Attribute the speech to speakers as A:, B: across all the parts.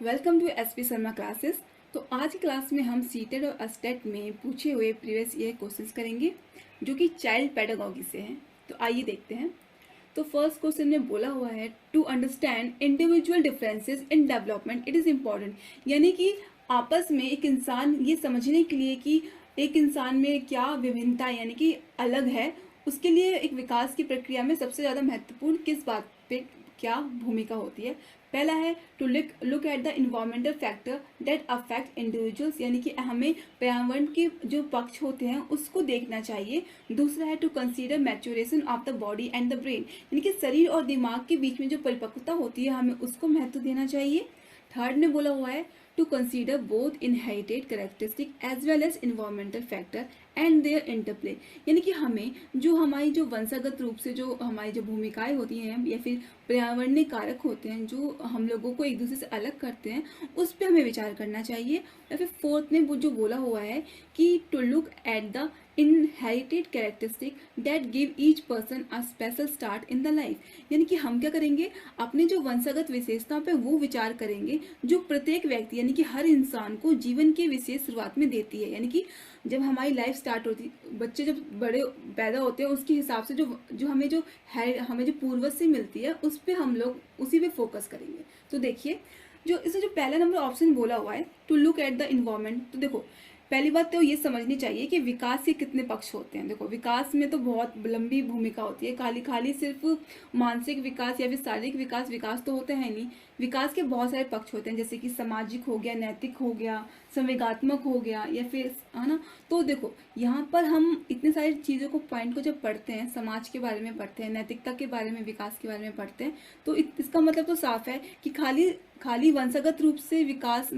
A: Welcome to SP Sharma classes. तो आज की क्लास में हम सीटेट और अस्टेट में पूछे हुए प्रीवियस ईयर क्वेश्चंस करेंगे जो कि चाइल्ड पेडागोगी से हैं। तो आइए देखते हैं। तो फर्स्ट क्वेश्चन में बोला हुआ है to understand individual differences in development it is important, यानी कि आपस में एक इंसान ये समझने के लिए कि एक इंसान में क्या विभिन्नता यानी कि अलग है, उसके लिए एक विकास की प्रक्रिया में सबसे ज़्यादा महत्वपूर्ण किस बात पे क्या भूमिका होती है। पहला है to look at the environmental factor that affect individuals, यानी कि हमें पर्यावरण के जो पक्ष होते हैं उसको देखना चाहिए। दूसरा है to consider maturation of the body and the brain, यानी कि शरीर और दिमाग के बीच में जो परिपक्वता होती है हमें उसको महत्व देना चाहिए। थर्ड ने बोला हुआ है to consider both inherited characteristic as well as environmental factor and their interplay, यानी कि हमें जो हमारी जो वंशागत रूप से जो हमारी जो भूमिकाएं होती हैं या फिर पर्यावरणीय कारक होते हैं जो हम लोगों को एक दूसरे से अलग करते हैं उस पर हमें विचार करना चाहिए। या फिर फोर्थ में वो जो बोला हुआ है कि to look at the inherited characteristic that give each person a special start in the life, यानी कि हम क्या करेंगे अपने जो वंशागत विशेषताओं पे वो विचार करेंगे जो प्रत्येक व्यक्ति यानी कि हर इंसान को जीवन की विशेष शुरुआत में देती है। यानी कि जब हमारी लाइफ स्टार्ट होती, बच्चे जब बड़े पैदा होते हैं उसके हिसाब से जो जो हमें जो है हमें जो पूर्वज से मिलती है उस पर हम लोग उसी पे फोकस करेंगे। तो देखिए जो इसमें जो पहला नंबर ऑप्शन बोला हुआ है to look at the environment, तो देखो पहली बात तो ये समझनी चाहिए कि विकास के कितने पक्ष होते हैं। देखो विकास में तो बहुत लंबी भूमिका होती है, खाली खाली सिर्फ मानसिक विकास या फिर शारीरिक विकास विकास तो होता है नहीं। विकास के बहुत सारे पक्ष होते हैं जैसे कि सामाजिक हो गया, नैतिक हो गया, संवेगात्मक हो गया या फिर है ना। तो देखो यहाँ पर हम इतनी सारी चीज़ों को पॉइंट को जब पढ़ते हैं, समाज के बारे में पढ़ते हैं, नैतिकता के बारे में, विकास के बारे में पढ़ते हैं, तो इसका मतलब तो साफ है कि खाली खाली वंशागत रूप से विकास,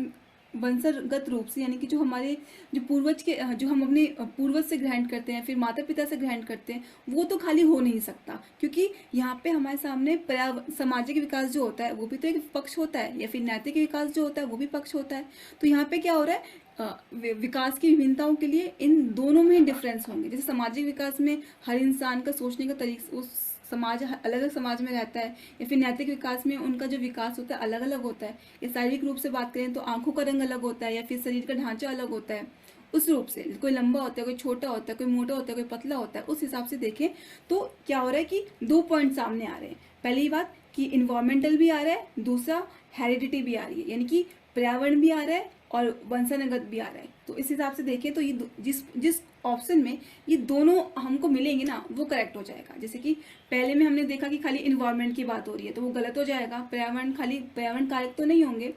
A: वंशागत रूप से यानी कि जो हमारे जो पूर्वज के जो हम अपने पूर्वज से ग्रहण करते हैं फिर माता पिता से ग्रहण करते हैं वो तो खाली हो नहीं सकता, क्योंकि यहाँ पे हमारे सामने सामाजिक विकास जो होता है वो भी तो एक पक्ष होता है, या फिर नैतिक विकास जो होता है वो भी पक्ष होता है। तो यहाँ पे क्या हो रहा है विकास की विभिन्नताओं के लिए इन दोनों में डिफरेंस होंगे। जैसे सामाजिक विकास में हर इंसान का सोचने का तरीका उस समाज अलग अलग समाज में रहता है, या फिर नैतिक विकास में उनका जो विकास होता है अलग अलग होता है। या शारीरिक रूप से बात करें तो आंखों का रंग अलग होता है या फिर शरीर का ढांचा अलग होता है। उस रूप से कोई लंबा होता है, कोई छोटा होता है, कोई मोटा होता है, कोई पतला होता है, उस हिसाब से देखें तो क्या हो रहा है कि दो पॉइंट सामने आ रहे हैं। पहली बात कि इन्वायरमेंटल भी आ रहा है, दूसरा हेरिडिटी भी आ रही है, यानी कि पर्यावरण भी आ रहा है और वंशानुगत भी आ रहा है। तो इस हिसाब से देखें तो ये जिस जिस ऑप्शन में ये दोनों हमको मिलेंगे ना वो करेक्ट हो जाएगा। जैसे कि पहले में हमने देखा कि खाली इन्वायरमेंट की बात हो रही है तो वो गलत हो जाएगा, पर्यावरण खाली पर्यावरण कारक तो नहीं होंगे।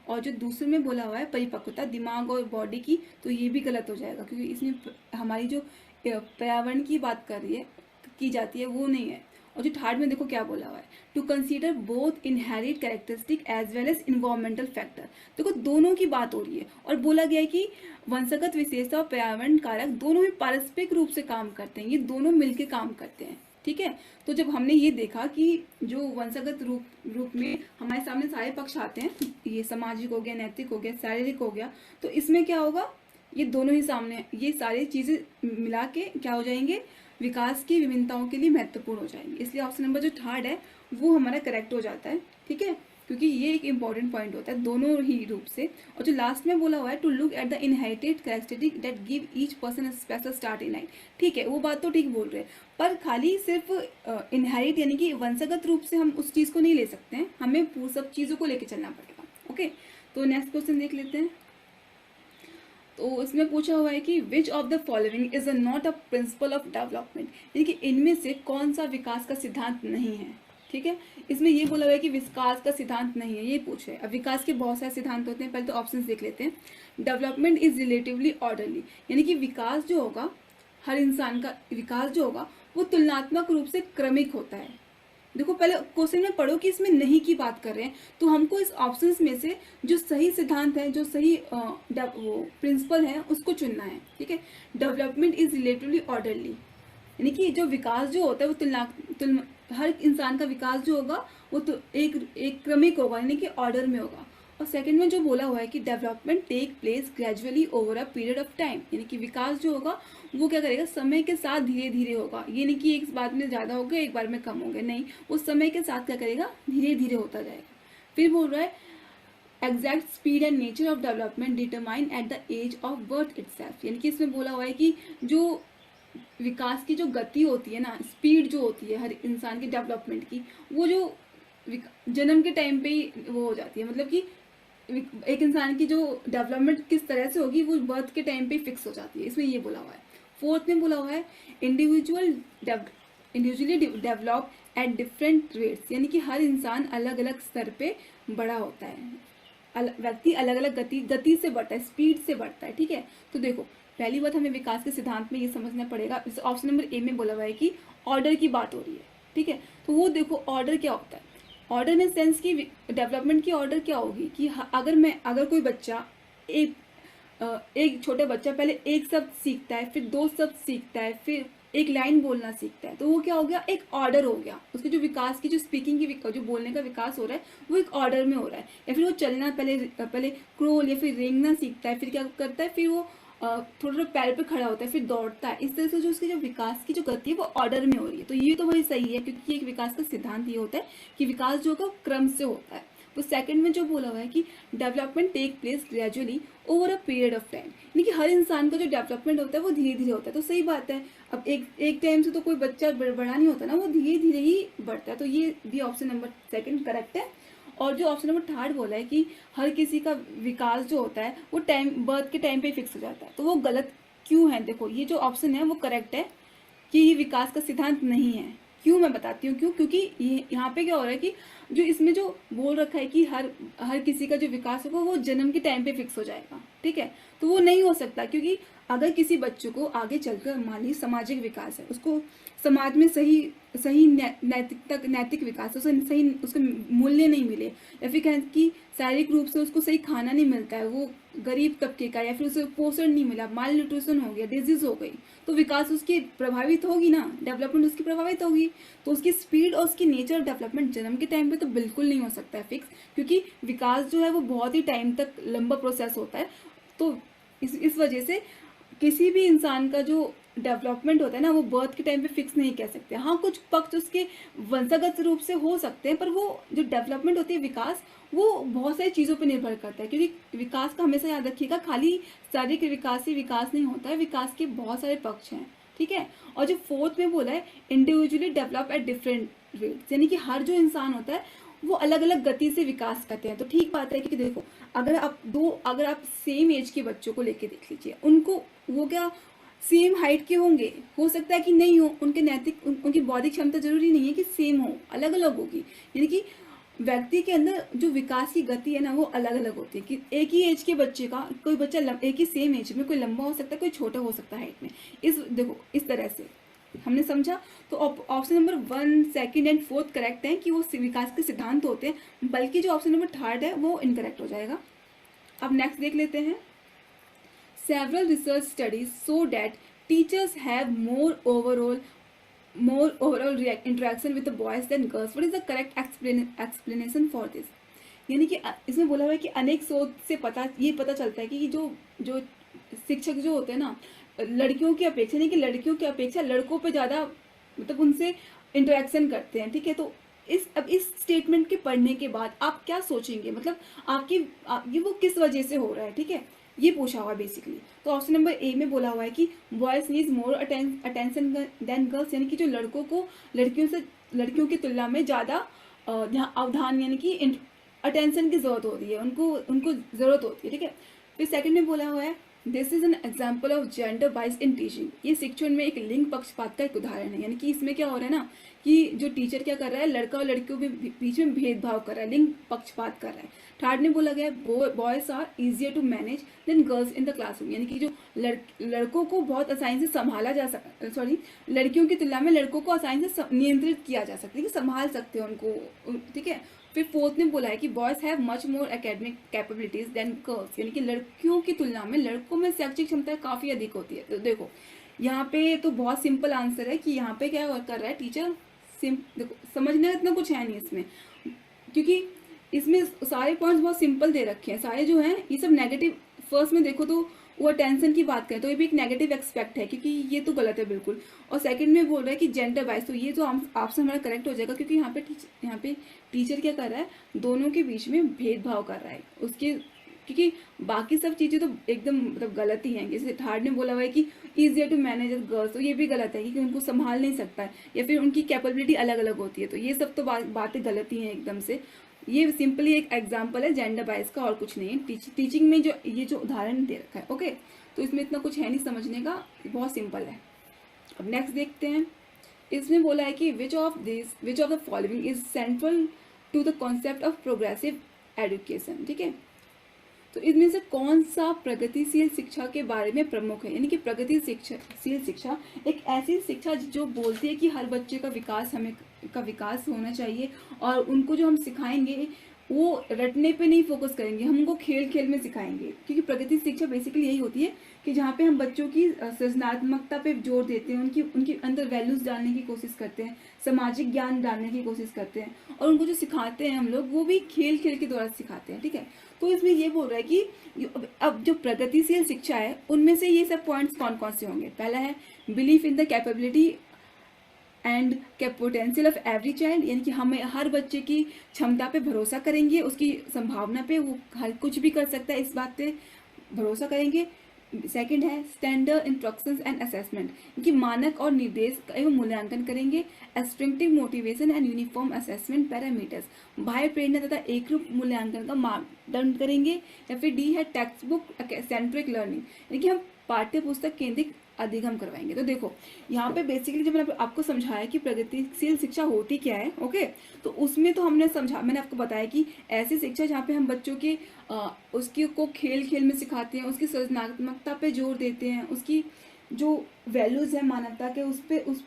A: और जो दूसरे में बोला हुआ है परिपक्वता दिमाग और बॉडी की, तो ये भी गलत हो जाएगा क्योंकि इसमें हमारी जो पर्यावरण की बात कर रही है की जाती है वो नहीं है। और जो थर्ड में देखो क्या बोला हुआ है to consider both inherit characteristic as well as environmental factor, देखो दोनों की बात हो रही है और बोला गया है कि वंशागत विशेषता और पर्यावरण कारक दोनों ही पारस्परिक रूप से काम करते हैं, ये दोनों मिलकर काम करते हैं। ठीक है, तो जब हमने ये देखा कि जो वंशागत रूप में हमारे सामने सारे पक्ष आते हैं, ये सामाजिक हो गया, नैतिक हो गया, शारीरिक हो गया, तो इसमें क्या होगा ये दोनों ही सामने ये सारी चीजें मिला के क्या हो जाएंगे विकास की विभिन्नताओं के लिए महत्वपूर्ण हो जाएंगे। इसलिए ऑप्शन नंबर जो थर्ड है वो हमारा करेक्ट हो जाता है। ठीक है, क्योंकि ये एक इंपॉर्टेंट पॉइंट होता है दोनों ही रूप से। और जो लास्ट में बोला हुआ है to look at the inherited characteristic that give each person special start in life, ठीक है वो बात तो ठीक बोल रहे हैं, पर खाली सिर्फ इनहेरिट यानी कि वंशागत रूप से हम उस चीज़ को नहीं ले सकते हैं, हमें सब चीज़ों को लेकर चलना पड़ेगा। ओके, तो नेक्स्ट क्वेश्चन देख लेते हैं। तो इसमें पूछा हुआ है कि which of the following is not a principle of development, यानी कि इनमें से कौन सा विकास का सिद्धांत नहीं है। ठीक है, इसमें ये बोला हुआ है कि विकास का सिद्धांत नहीं है, ये पूछे। अब विकास के बहुत सारे सिद्धांत होते हैं, पहले तो ऑप्शंस देख लेते हैं। डेवलपमेंट इज रिलेटिवली ऑर्डरली, यानी कि विकास जो होगा हर इंसान का विकास जो होगा वो तुलनात्मक रूप से क्रमिक होता है। देखो पहले क्वेश्चन में पढ़ो कि इसमें नहीं की बात कर रहे हैं, तो हमको इस ऑप्शंस में से जो सही सिद्धांत है, जो सही वो प्रिंसिपल है उसको चुनना है। ठीक है, डेवलपमेंट इज रिलेटिवली ऑर्डरली, यानी कि जो विकास जो होता है वो हर इंसान का विकास जो होगा वो तो एक क्रमिक होगा, यानी कि ऑर्डर में होगा। और सेकंड में जो बोला हुआ है कि development take place gradually over a period of time, यानी कि विकास जो होगा वो क्या करेगा समय के साथ धीरे धीरे होगा, ये नहीं कि एक बार में ज़्यादा हो गया एक बार में कम हो गया, नहीं वो समय के साथ क्या करेगा धीरे धीरे होता जाएगा। फिर बोल रहा है exact speed and nature of development determine at the age of birth itself. यानी कि इसमें बोला हुआ है कि जो विकास की जो गति होती है ना, स्पीड जो होती है हर इंसान के डेवलपमेंट की, वो जो जन्म के टाइम पे ही वो हो जाती है। मतलब कि एक इंसान की जो डेवलपमेंट किस तरह से होगी वो बर्थ के टाइम पे फिक्स हो जाती है, इसमें ये बोला हुआ है। फोर्थ में बोला हुआ है individually develop at different rates. यानी कि हर इंसान अलग अलग स्तर पे बड़ा होता है, व्यक्ति अलग अलग गति से बढ़ता है, स्पीड से बढ़ता है। ठीक है, तो देखो पहली बात हमें विकास के सिद्धांत में ये समझना पड़ेगा। ऑप्शन नंबर ए में बोला हुआ है कि ऑर्डर की बात हो रही है। ठीक है, तो वो देखो ऑर्डर क्या होता है। ऑर्डर इन सेंस की डेवलपमेंट की ऑर्डर क्या होगी कि अगर कोई बच्चा एक छोटा बच्चा पहले एक शब्द सीखता है, फिर दो शब्द सीखता है, फिर एक लाइन बोलना सीखता है, तो वो क्या हो गया, एक ऑर्डर हो गया। उसके जो विकास की जो स्पीकिंग की जो बोलने का विकास हो रहा है वो एक ऑर्डर में हो रहा है। या फिर वो चलना पहले क्रोल या फिर रेंगना सीखता है, फिर क्या करता है, फिर वो थोड़ा थोड़ा पैर पे खड़ा होता है, फिर दौड़ता है। इस तरह से जो उसकी जो विकास की जो गति है वो ऑर्डर में हो रही है। तो ये तो वही सही है, क्योंकि एक विकास का सिद्धांत ये होता है कि विकास जो होगा क्रम से होता है। तो सेकंड में जो बोला हुआ है कि development take place gradually over a period of time. यानी कि हर इंसान का जो डेवलपमेंट होता है वो धीरे धीरे होता है। तो सही बात है, अब एक टाइम से तो कोई बच्चा बड़ा नहीं होता ना, वो धीरे धीरे ही बढ़ता है। तो ये भी ऑप्शन नंबर सेकंड करेक्ट है। और जो ऑप्शन नंबर थर्ड बोला है कि हर किसी का विकास जो होता है वो बर्थ के टाइम पे फिक्स हो जाता है, तो वो गलत क्यों है। देखो ये जो ऑप्शन है वो करेक्ट है कि ये विकास का सिद्धांत नहीं है। क्यों, मैं बताती हूँ क्यों। क्योंकि ये यहाँ पे क्या हो रहा है कि जो इसमें जो बोल रखा है कि हर किसी का जो विकास होगा वो जन्म के टाइम पे फिक्स हो जाएगा। ठीक है, तो वो नहीं हो सकता, क्योंकि अगर किसी बच्चे को आगे चलकर मान लीजिए सामाजिक विकास है, उसको समाज में सही नैतिक विकास, उसे सही उसको मूल्य नहीं मिले, या फिर कहें कि शारीरिक रूप से उसको सही खाना नहीं मिलता है, वो गरीब तबके का, या फिर उसे पोषण नहीं मिला, माल न्यूट्रिशन हो गया, डिजीज हो गई, तो विकास उसकी प्रभावित होगी ना, डेवलपमेंट उसकी प्रभावित होगी। तो उसकी स्पीड और उसकी नेचर डेवलपमेंट जन्म के टाइम पे तो बिल्कुल नहीं हो सकता है फिक्स, क्योंकि विकास जो है वो बहुत ही टाइम तक लंबा प्रोसेस होता है। तो इस वजह से किसी भी इंसान का जो डेवलपमेंट होता है ना वो बर्थ के टाइम पे फिक्स नहीं कह सकते। हाँ, कुछ पक्ष उसके वंशागत रूप से हो सकते हैं, पर वो जो डेवलपमेंट होती है विकास, वो बहुत सारी चीज़ों पर निर्भर करता है। क्योंकि विकास का हमेशा याद रखिएगा, खाली शारीरिक विकास ही विकास नहीं होता है, विकास के बहुत सारे पक्ष हैं। ठीक है, और जो फोर्थ में बोला है individually develop at different rates, यानी कि हर जो इंसान होता है वो अलग अलग गति से विकास करते हैं। तो ठीक बात है कि देखो अगर आप सेम एज के बच्चों को लेके देख लीजिए, उनको वो क्या सेम हाइट के होंगे, हो सकता है कि नहीं हो, उनकी बौद्धिक क्षमता जरूरी नहीं है कि सेम हो, अलग अलग होगी। यानी कि व्यक्ति के अंदर जो विकास की गति है ना वो अलग अलग होती है। कि एक ही एज के बच्चे का कोई बच्चा एक ही सेम एज में कोई लंबा हो सकता है, कोई छोटा हो सकता है हाइट में। देखो इस तरह से हमने समझा। तो option number 1, second and fourth correct है कि वो विकास के सिद्धांत होते हैं, बल्कि जो ऑप्शन नंबर थर्ड है वो इनकरेक्ट हो जाएगा। अब नेक्स्ट देख लेते हैं। Several research studies so that teachers have more overall interaction with the boys than girls. What is the correct explanation for this. यानी कि इसमें बोला हुआ है कि अनेक शोध से ये पता चलता है कि जो शिक्षक जो होते हैं ना लड़कियों की अपेक्षा, नहीं कि लड़कियों की अपेक्षा लड़कों पे ज़्यादा मतलब उनसे इंटरेक्शन करते हैं। ठीक है, तो इस स्टेटमेंट के पढ़ने के बाद आप क्या सोचेंगे, मतलब आपकी वो किस वजह से हो रहा है। ठीक है, ये पूछा हुआ है बेसिकली। तो ऑप्शन नंबर ए में बोला हुआ है कि boys needs more attention than girls, यानी कि जो लड़कों को लड़कियों की तुलना में ज़्यादा अवधान यानी कि अटेंशन की जरूरत होती है, उनको जरूरत होती है। ठीक है, फिर सेकंड में बोला हुआ है this is an example of gender बाइस इन टीचिंग। ये शिक्षण में एक लिंग पक्षपात का एक उदाहरण है। यानी कि इसमें क्या हो रहा है ना कि जो टीचर क्या कर रहा है, लड़का और लड़कियों के बीच में भेदभाव कर रहा है, लिंग पक्षपात कर रहा है। थर्ड में बोला गया boys are easier to manage than girls in the classroom, यानी कि जो लड़कों को बहुत आसानी से संभाला जा सकता, सॉरी लड़कियों की तुलना में लड़कों को आसानी से नियंत्रित किया जा सकता है, कि संभाल सकते हैं उनको। ठीक है, फिर फोर्थ ने बोला है कि boys have much more academic capabilities than girls, यानी कि लड़कियों की तुलना में लड़कों में शैक्षिक क्षमता काफ़ी अधिक होती है। तो देखो यहाँ पे तो बहुत सिंपल आंसर है कि यहाँ पे क्या कर रहा है टीचर। देखो समझने का इतना कुछ है नहीं इसमें, क्योंकि इसमें सारे पॉइंट्स बहुत सिंपल दे रखे हैं, सारे जो हैं ये सब नेगेटिव। फर्स्ट में देखो तो वो अटेंशन की बात करें तो ये भी एक नेगेटिव एक्सपेक्ट है, क्योंकि ये तो गलत है बिल्कुल। और सेकंड में बोल रहा है कि जेंडर वाइज, तो ये तो आपसे हमारा करेक्ट हो जाएगा, क्योंकि यहाँ पे टीचर क्या कर रहा है, दोनों के बीच में भेदभाव कर रहा है उसके, क्योंकि बाकी सब चीज़ें तो एकदम मतलब गलत ही हैं। जैसे थर्ड ने बोला हुआ है कि ईजियर टू मैनेज गर्ल्स, तो ये भी गलत है, क्योंकि उनको संभाल नहीं सकता है, या फिर उनकी कैपेबिलिटी अलग अलग होती है। तो ये सब तो बातें गलत ही हैं एकदम से। ये सिंपली एक एग्जाम्पल है जेंडर बायस का, और कुछ नहीं है। टीचिंग में जो ये जो उदाहरण दे रखा है, ओके, तो इसमें इतना कुछ है नहीं समझने का, बहुत सिंपल है। अब नेक्स्ट देखते हैं। इसमें बोला है कि which of the following is central to the concept of progressive education. ठीक है, तो इनमें से कौन सा प्रगतिशील शिक्षा के बारे में प्रमुख है। यानी कि प्रगतिशील शिक्षा एक ऐसी शिक्षा जो बोलती है कि हर बच्चे का विकास होना चाहिए, और उनको जो हम सिखाएंगे वो रटने पे नहीं फोकस करेंगे, हम उनको खेल खेल में सिखाएंगे। क्योंकि प्रगति शिक्षा बेसिकली यही होती है कि जहाँ पे हम बच्चों की सृजनात्मकता पे जोर देते हैं, उनके अंदर वैल्यूज डालने की कोशिश करते हैं, सामाजिक ज्ञान डालने की कोशिश करते हैं, और उनको जो सिखाते हैं हम लोग वो भी खेल खेल के द्वारा सिखाते हैं। ठीक है, तो इसमें ये बोल रहा है कि अब जो प्रगतिशील शिक्षा है उनमें से ये सब पॉइंट्स कौन कौन से होंगे। पहला है belief in the capability and potential of every child, यानी कि हमें हर बच्चे की क्षमता पे भरोसा करेंगे, उसकी संभावना पे, वो हर कुछ भी कर सकता है, इस बात पे भरोसा करेंगे। सेकंड है स्टैंडर्ड इंस्ट्रक्शंस एंड असेसमेंट, कि मानक और निर्देश एवं मूल्यांकन करेंगे। Strictive motivation and uniform assessment parameters, बाह्य प्रेरणा तथा एकरूप मूल्यांकन का मापदंड करेंगे। या फिर डी है टेक्स्ट बुक सेंट्रिक लर्निंग, यानी कि हम पाठ्य पुस्तक केंद्रित अधिगम करवाएंगे। तो देखो यहाँ पे बेसिकली जब मैंने आपको समझाया कि प्रगतिशील शिक्षा होती क्या है, ओके, तो उसमें तो मैंने आपको बताया कि ऐसी शिक्षा जहाँ पे हम बच्चों के उसकी को खेल खेल में सिखाते हैं, उसकी सृजनात्मकता पे जोर देते हैं, उसकी जो वैल्यूज है मानवता के उस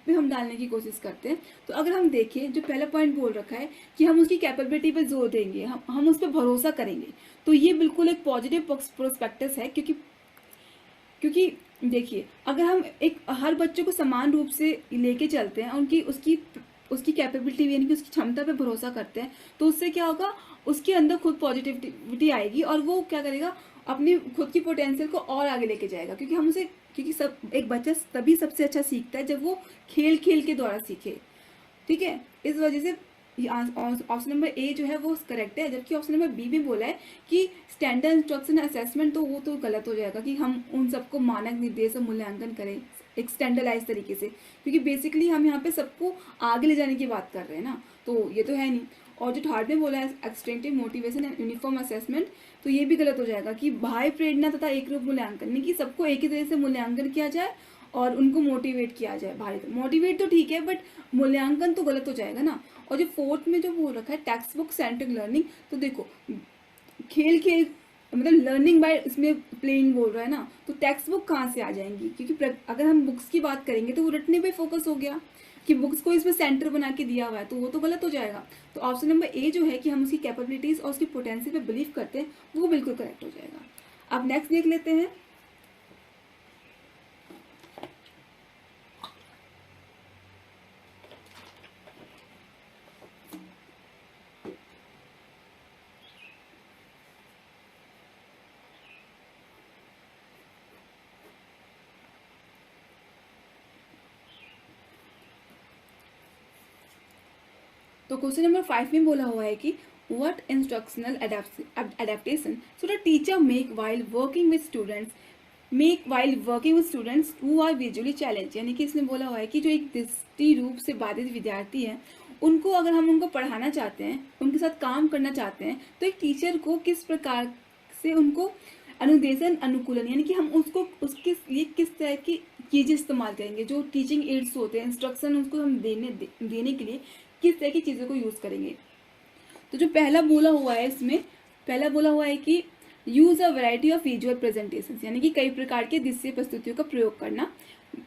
A: पे हम डालने की कोशिश करते हैं। तो अगर हम देखें जो पहला पॉइंट बोल रखा है कि हम उसकी कैपेबिलिटी पे जोर देंगे, हम उस पर भरोसा करेंगे, तो ये बिल्कुल एक पॉजिटिव प्रोस्पेक्टस है। क्योंकि देखिए अगर हम एक हर बच्चे को समान रूप से लेके चलते हैं, उनकी उसकी कैपेबिलिटी यानी कि उसकी क्षमता पे भरोसा करते हैं, तो उससे क्या होगा, उसके अंदर खुद पॉजिटिविटी आएगी, और वो क्या करेगा, अपनी खुद की पोटेंशियल को और आगे लेके जाएगा। क्योंकि सब एक बच्चा तभी सबसे अच्छा सीखता है जब वो खेल खेल के द्वारा सीखे। ठीक है, इस वजह से ऑप्शन नंबर ए जो है वो करेक्ट है। जबकि ऑप्शन नंबर बी भी बोला है कि स्टैंडर्ड इंस्ट्रक्शन असेसमेंट, तो वो तो गलत हो जाएगा कि हम उन सबको मानक निर्देश और मूल्यांकन करें एक स्टैंडर्डाइज तरीके से, क्योंकि बेसिकली हम यहाँ पे सबको आगे ले जाने की बात कर रहे हैं ना, तो ये तो है नहीं। और जो थर्ड में बोला है एक्सटेंटिव मोटिवेशन एंड यूनिफॉर्म असेसमेंट, तो ये भी गलत हो जाएगा कि बाह्य प्रेरणा तथा एकरूप मूल्यांकन, नहीं कि सबको एक ही तरह से मूल्यांकन किया जाए और उनको मोटिवेट किया जाए। भाई मोटिवेट तो ठीक है, बट मूल्यांकन तो गलत हो जाएगा ना। और जो फोर्थ में जो बोल रखा है टेक्स्ट बुक सेंट्रिक लर्निंग, तो देखो खेल खेल मतलब लर्निंग बाय इसमें प्लेइंग बोल रहा है ना, तो टेक्स्ट बुक कहाँ से आ जाएंगी, क्योंकि अगर हम बुक्स की बात करेंगे तो वो रटने पे फोकस हो गया कि बुक्स को इसमें सेंटर बना के दिया हुआ है, तो वो तो गलत हो जाएगा। तो ऑप्शन नंबर ए जो है कि हम उसकी कैपेबिलिटीज और उसकी पोटेंशियल पे बिलीव करते हैं, वो बिल्कुल करेक्ट हो जाएगा। अब नेक्स्ट देख लेते हैं। तो क्वेश्चन नंबर 5 में बोला हुआ है कि what instructional adaptation so the teacher make while working with students who are visually challenge, यानी कि इसमें बोला हुआ है कि जो एक दृष्टि रूप से बाधित विद्यार्थी हैं, उनको अगर हम उनको पढ़ाना चाहते हैं, उनके साथ काम करना चाहते हैं, तो एक टीचर को किस प्रकार से उनको अनुदेशन अनुकूलन, यानी कि हम उसके लिए किस तरह की चीज़ें इस्तेमाल करेंगे, जो टीचिंग एड्स होते हैं, इंस्ट्रक्शन उसको हम देने के लिए किस तरह की चीज़ों को यूज़ करेंगे। तो जो पहला बोला हुआ है इसमें, पहला बोला हुआ है कि use a variety of visual presentation, यानी कि कई प्रकार के दृश्य प्रस्तुतियों का प्रयोग करना।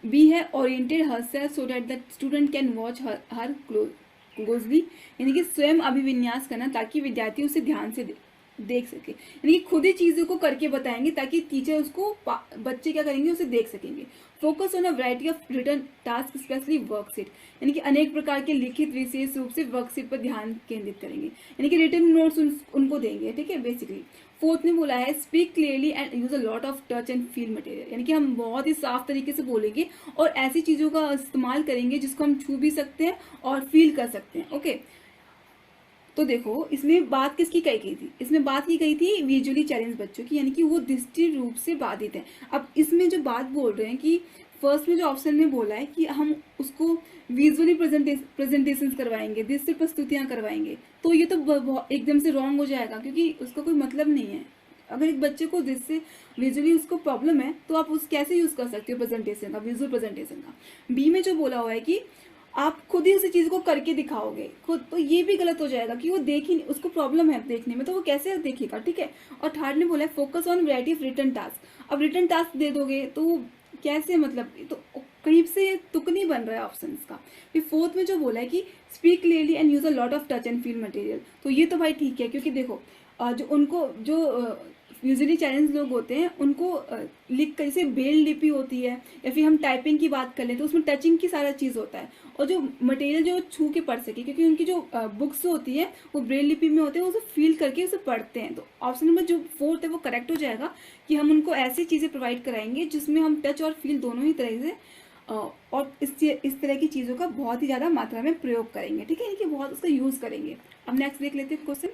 A: बी है oriented herself so that the student can watch her closely, यानी कि स्वयं अभिविन्यास करना ताकि विद्यार्थी उसे ध्यान से देख सके, यानी कि खुद ही चीज़ों को करके बताएंगे ताकि टीचर उसको बच्चे क्या करेंगे उसे देख सकेंगे। Focus on a variety of return task specially worksheet, यानी कि अनेक प्रकार के लिखित विशेष रूप से वर्कशीट पर ध्यान केंद्रित करेंगे, यानी कि रिटर्न नोट्स उनको देंगे, ठीक है बेसिकली। फोर्थ में बोला है speak clearly and use a lot of touch and feel material, यानी कि हम बहुत ही साफ तरीके से बोलेंगे और ऐसी चीज़ों का इस्तेमाल करेंगे जिसको हम छू भी सकते हैं और फील कर सकते हैं। ओके, तो देखो इसमें बात किसकी कही गई थी, इसमें बात की गई थी विजुअली चैलेंज बच्चों की, यानी कि वो दृष्टि रूप से बाधित हैं। अब इसमें जो बात बोल रहे हैं कि फर्स्ट में जो ऑप्शन में बोला है कि हम उसको विजुअली प्रेजेंटेशन करवाएंगे, दृश्य प्रस्तुतियां करवाएंगे, तो ये तो एकदम से रॉन्ग हो जाएगा क्योंकि उसका कोई मतलब नहीं है। अगर एक बच्चे को दृश्य विजुअली उसको प्रॉब्लम है तो आप उस कैसे यूज कर सकते हो प्रेजेंटेशन का, विजुअल प्रेजेंटेशन का। बी में जो बोला हुआ है कि आप खुद ही उसी चीज को करके दिखाओगे खुद, तो ये भी गलत हो जाएगा कि वो देख ही उसको प्रॉब्लम है देखने में तो वो कैसे देखेगा, ठीक है। और थर्ड ने बोला है focus on variety of return task. अब रिटर्न टास्क दे दोगे तो वो कैसे, मतलब तो कहीं से तुक नहीं बन रहा है ऑप्शन का। फिर फोर्थ में जो बोला है कि speak clearly and use a lot of touch and feel material, तो ये तो भाई ठीक है क्योंकि देखो जो उनको जो यूजुअली चैलेंज लोग होते हैं उनको लिख कर, जैसे ब्रेल लिपि होती है या फिर हम टाइपिंग की बात कर लें तो उसमें टचिंग की सारा चीज़ होता है, और जो मटेरियल जो छू के पढ़ सके क्योंकि उनकी जो बुक्स होती है वो ब्रेल लिपि में होते हैं, वो उसे फील करके उसे पढ़ते हैं। तो ऑप्शन नंबर जो फोर्थ है वो करेक्ट हो जाएगा कि हम उनको ऐसी चीज़ें प्रोवाइड कराएंगे जिसमें हम टच और फील दोनों ही तरह से और इस तरह की चीज़ों का बहुत ही ज़्यादा मात्रा में प्रयोग करेंगे, ठीक है, यानी कि बहुत उसका यूज़ करेंगे। अब नेक्स्ट देख लेते हैं question.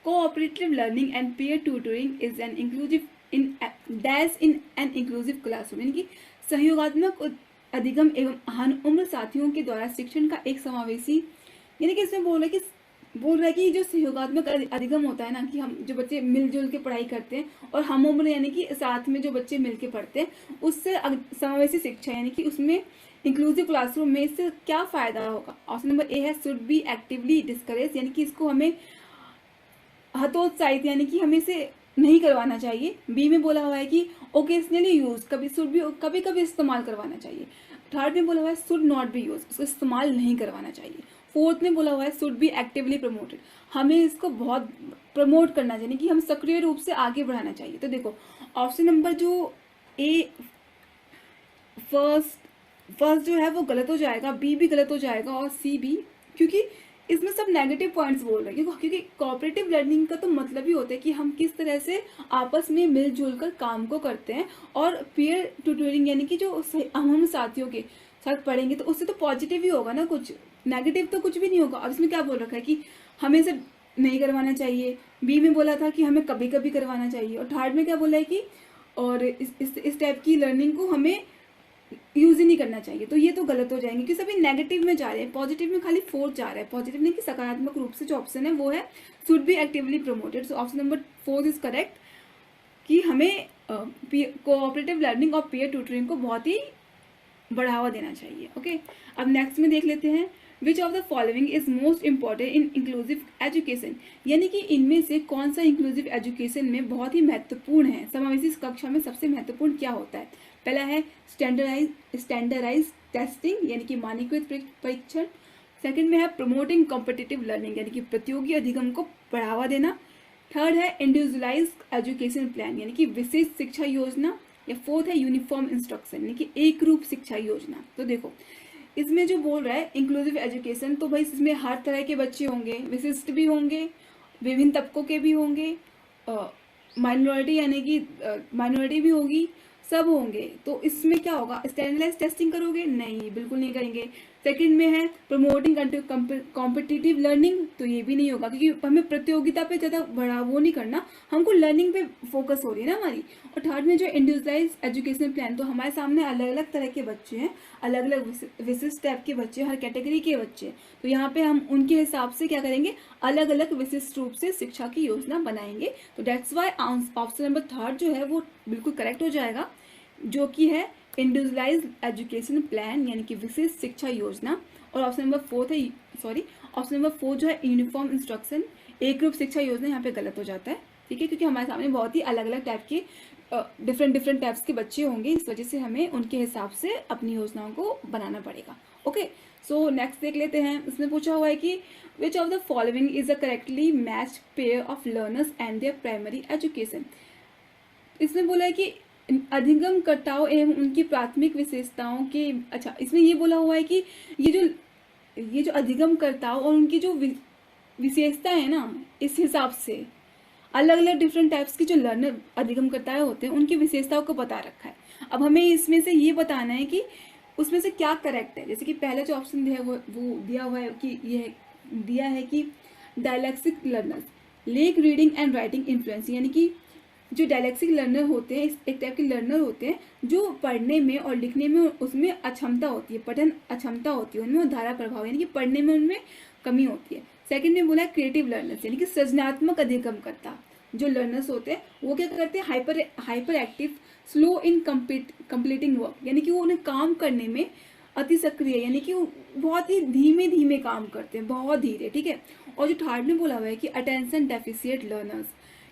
A: Cooperative learning and peer tutoring is an inclusive in dash in an inclusive classroom, यानी कि सहयोगात्मक अधिगम एवं आहान उम्र साथियों के द्वारा शिक्षण का एक समावेशी, यानी कि इसमें बोल रहा है कि जो सहयोगात्मक अधिगम होता है ना, कि हम जो बच्चे मिलजुल के पढ़ाई करते हैं और हम उम्र यानी कि साथ में जो बच्चे मिलके पढ़ते हैं उससे समावेशी शिक्षा, यानी कि उसमें इंक्लूसिव क्लासरूम में इससे क्या फायदा होगा। ऑप्शन नंबर ए है शुड बी एक्टिवली डिस्करेज, यानी कि इसको हमें हतोत्साहित यानी कि हमें इसे नहीं करवाना चाहिए। बी में बोला हुआ है कि ओकेजनली यूज, कभी शुड भी कभी कभी इस्तेमाल करवाना चाहिए। थर्ड में बोला हुआ है शुड नॉट बी यूज, उसको इस्तेमाल नहीं करवाना चाहिए। फोर्थ में बोला हुआ है शुड बी एक्टिवली प्रमोटेड, हमें इसको बहुत प्रमोट करना चाहिए कि हम सक्रिय रूप से आगे बढ़ाना चाहिए। तो देखो ऑप्शन नंबर जो ए फर्स्ट जो है वो गलत हो जाएगा, बी भी गलत हो जाएगा और सी भी, क्योंकि इसमें सब नेगेटिव पॉइंट्स बोल रहे हैं। क्योंकि कोऑपरेटिव लर्निंग का तो मतलब ही होता है कि हम किस तरह से आपस में मिलजुल कर काम को करते हैं, और पीयर ट्यूटरिंग यानी कि जो हम साथियों के साथ पढ़ेंगे तो उससे तो पॉजिटिव ही होगा ना, कुछ नेगेटिव तो कुछ भी नहीं होगा। अब इसमें क्या बोल रखा है कि हमें इसे नहीं करवाना चाहिए, बी में बोला था कि हमें कभी कभी करवाना चाहिए, और थर्ड में क्या बोला है कि और इस टाइप की लर्निंग को हमें यूज ही नहीं करना चाहिए। तो ये तो गलत हो जाएंगे क्योंकि सभी नेगेटिव में जा रहे हैं, पॉजिटिव में खाली फोर्थ जा रहा है। पॉजिटिव नहीं कि सकारात्मक रूप से जो ऑप्शन है वो है should be actively promoted. So option number fourth is correct कि हमें कोऑपरेटिव लर्निंग और पीयर ट्यूटरिंग को बहुत ही बढ़ावा देना चाहिए। ओके, अब नेक्स्ट में देख लेते हैं विच of the following is most important in inclusive education, यानी कि इनमें से कौन सा इंक्लूसिव एजुकेशन में बहुत ही महत्वपूर्ण है, समावेशी कक्षा में सबसे महत्वपूर्ण क्या होता है। पहला है स्टैंडर्डाइज टेस्टिंग यानी कि मानकीकृत परीक्षण। सेकंड में है प्रमोटिंग कॉम्पिटिटिव लर्निंग यानी कि प्रतियोगी अधिगम को बढ़ावा देना। थर्ड है इंडिविजुअलाइज एजुकेशन प्लान यानी कि विशेष शिक्षा योजना। या फोर्थ है यूनिफॉर्म इंस्ट्रक्शन यानी कि एक रूप शिक्षा योजना। तो देखो इसमें जो बोल रहा है इंक्लूसिव एजुकेशन, तो भाई इसमें हर तरह के बच्चे होंगे, विशिष्ट भी होंगे, विभिन्न तबकों के भी होंगे, माइनॉरिटी यानी कि माइनॉरिटी भी होगी, सब होंगे। तो इसमें क्या होगा, स्टैंडर्डाइज टेस्टिंग करोगे? नहीं, बिल्कुल नहीं करेंगे। सेकंड में है प्रमोटिंग कॉम्पिटिटिव लर्निंग, तो ये भी नहीं होगा क्योंकि हमें प्रतियोगिता पे ज़्यादा बड़ा वो नहीं करना, हमको लर्निंग पे फोकस हो रही है ना हमारी। और थर्ड में जो इंडिविजुअलाइज एजुकेशन प्लान, तो हमारे सामने अलग अलग तरह के बच्चे हैं, अलग अलग विशिष्ट टाइप के बच्चे, हर कैटेगरी के बच्चे, तो यहाँ पे हम उनके हिसाब से क्या करेंगे, अलग अलग विशिष्ट रूप से शिक्षा की योजना बनाएंगे। तो that's why option number third जो है वो बिल्कुल करेक्ट हो जाएगा, जो कि है इंडिविजुअलाइज एजुकेशन प्लान यानी कि विशेष शिक्षा योजना। और option number option number four जो है यूनिफॉर्म इंस्ट्रक्शन, एक रूप शिक्षा योजना, यहाँ पे गलत हो जाता है, ठीक है, क्योंकि हमारे सामने बहुत ही अलग अलग टाइप के डिफरेंट टाइप्स के बच्चे होंगे, इस वजह से हमें उनके हिसाब से अपनी योजनाओं को बनाना पड़ेगा। ओके, सो नेक्स्ट देख लेते हैं। इसमें पूछा हुआ है कि which of the following is a correctly matched pair of learners and there primary education. इसमें बोला है कि अधिगमकर्ताओं एवं उनकी प्राथमिक विशेषताओं के, अच्छा इसमें ये बोला हुआ है कि ये जो अधिगमकर्ताओं और उनकी जो विशेषता है ना, इस हिसाब से अलग अलग डिफरेंट टाइप्स की जो लर्नर अधिगमकर्ताएं होते हैं उनकी विशेषताओं को बता रखा है। अब हमें इसमें से ये बताना है कि उसमें से क्या करेक्ट है। जैसे कि पहला जो ऑप्शन दिया वो दिया हुआ है कि ये दिया है कि dyslexic learners lack reading and writing influence, यानी कि जो डायलैक्सिक लर्नर होते हैं एक टाइप के लर्नर होते हैं जो पढ़ने में और लिखने में उसमें अक्षमता होती है, पठन अक्षमता होती है उनमें, धारा प्रभाव यानी कि पढ़ने में उनमें कमी होती है। सेकंड में बोला है क्रिएटिव लर्नर्स यानी कि सृजनात्मक अधिगमकर्ता जो लर्नर्स होते हैं वो क्या करते हैं, हाइपर एक्टिव, स्लो इन कंप्लीटिंग वर्क, यानी कि वो उन्हें काम करने में अति सक्रिय, यानी कि वो बहुत ही धीमे धीमे काम करते हैं, बहुत धीरे, ठीक है। और जो थर्ड में बोला हुआ है कि अटेंशन डेफिशिएंट लर्नर्स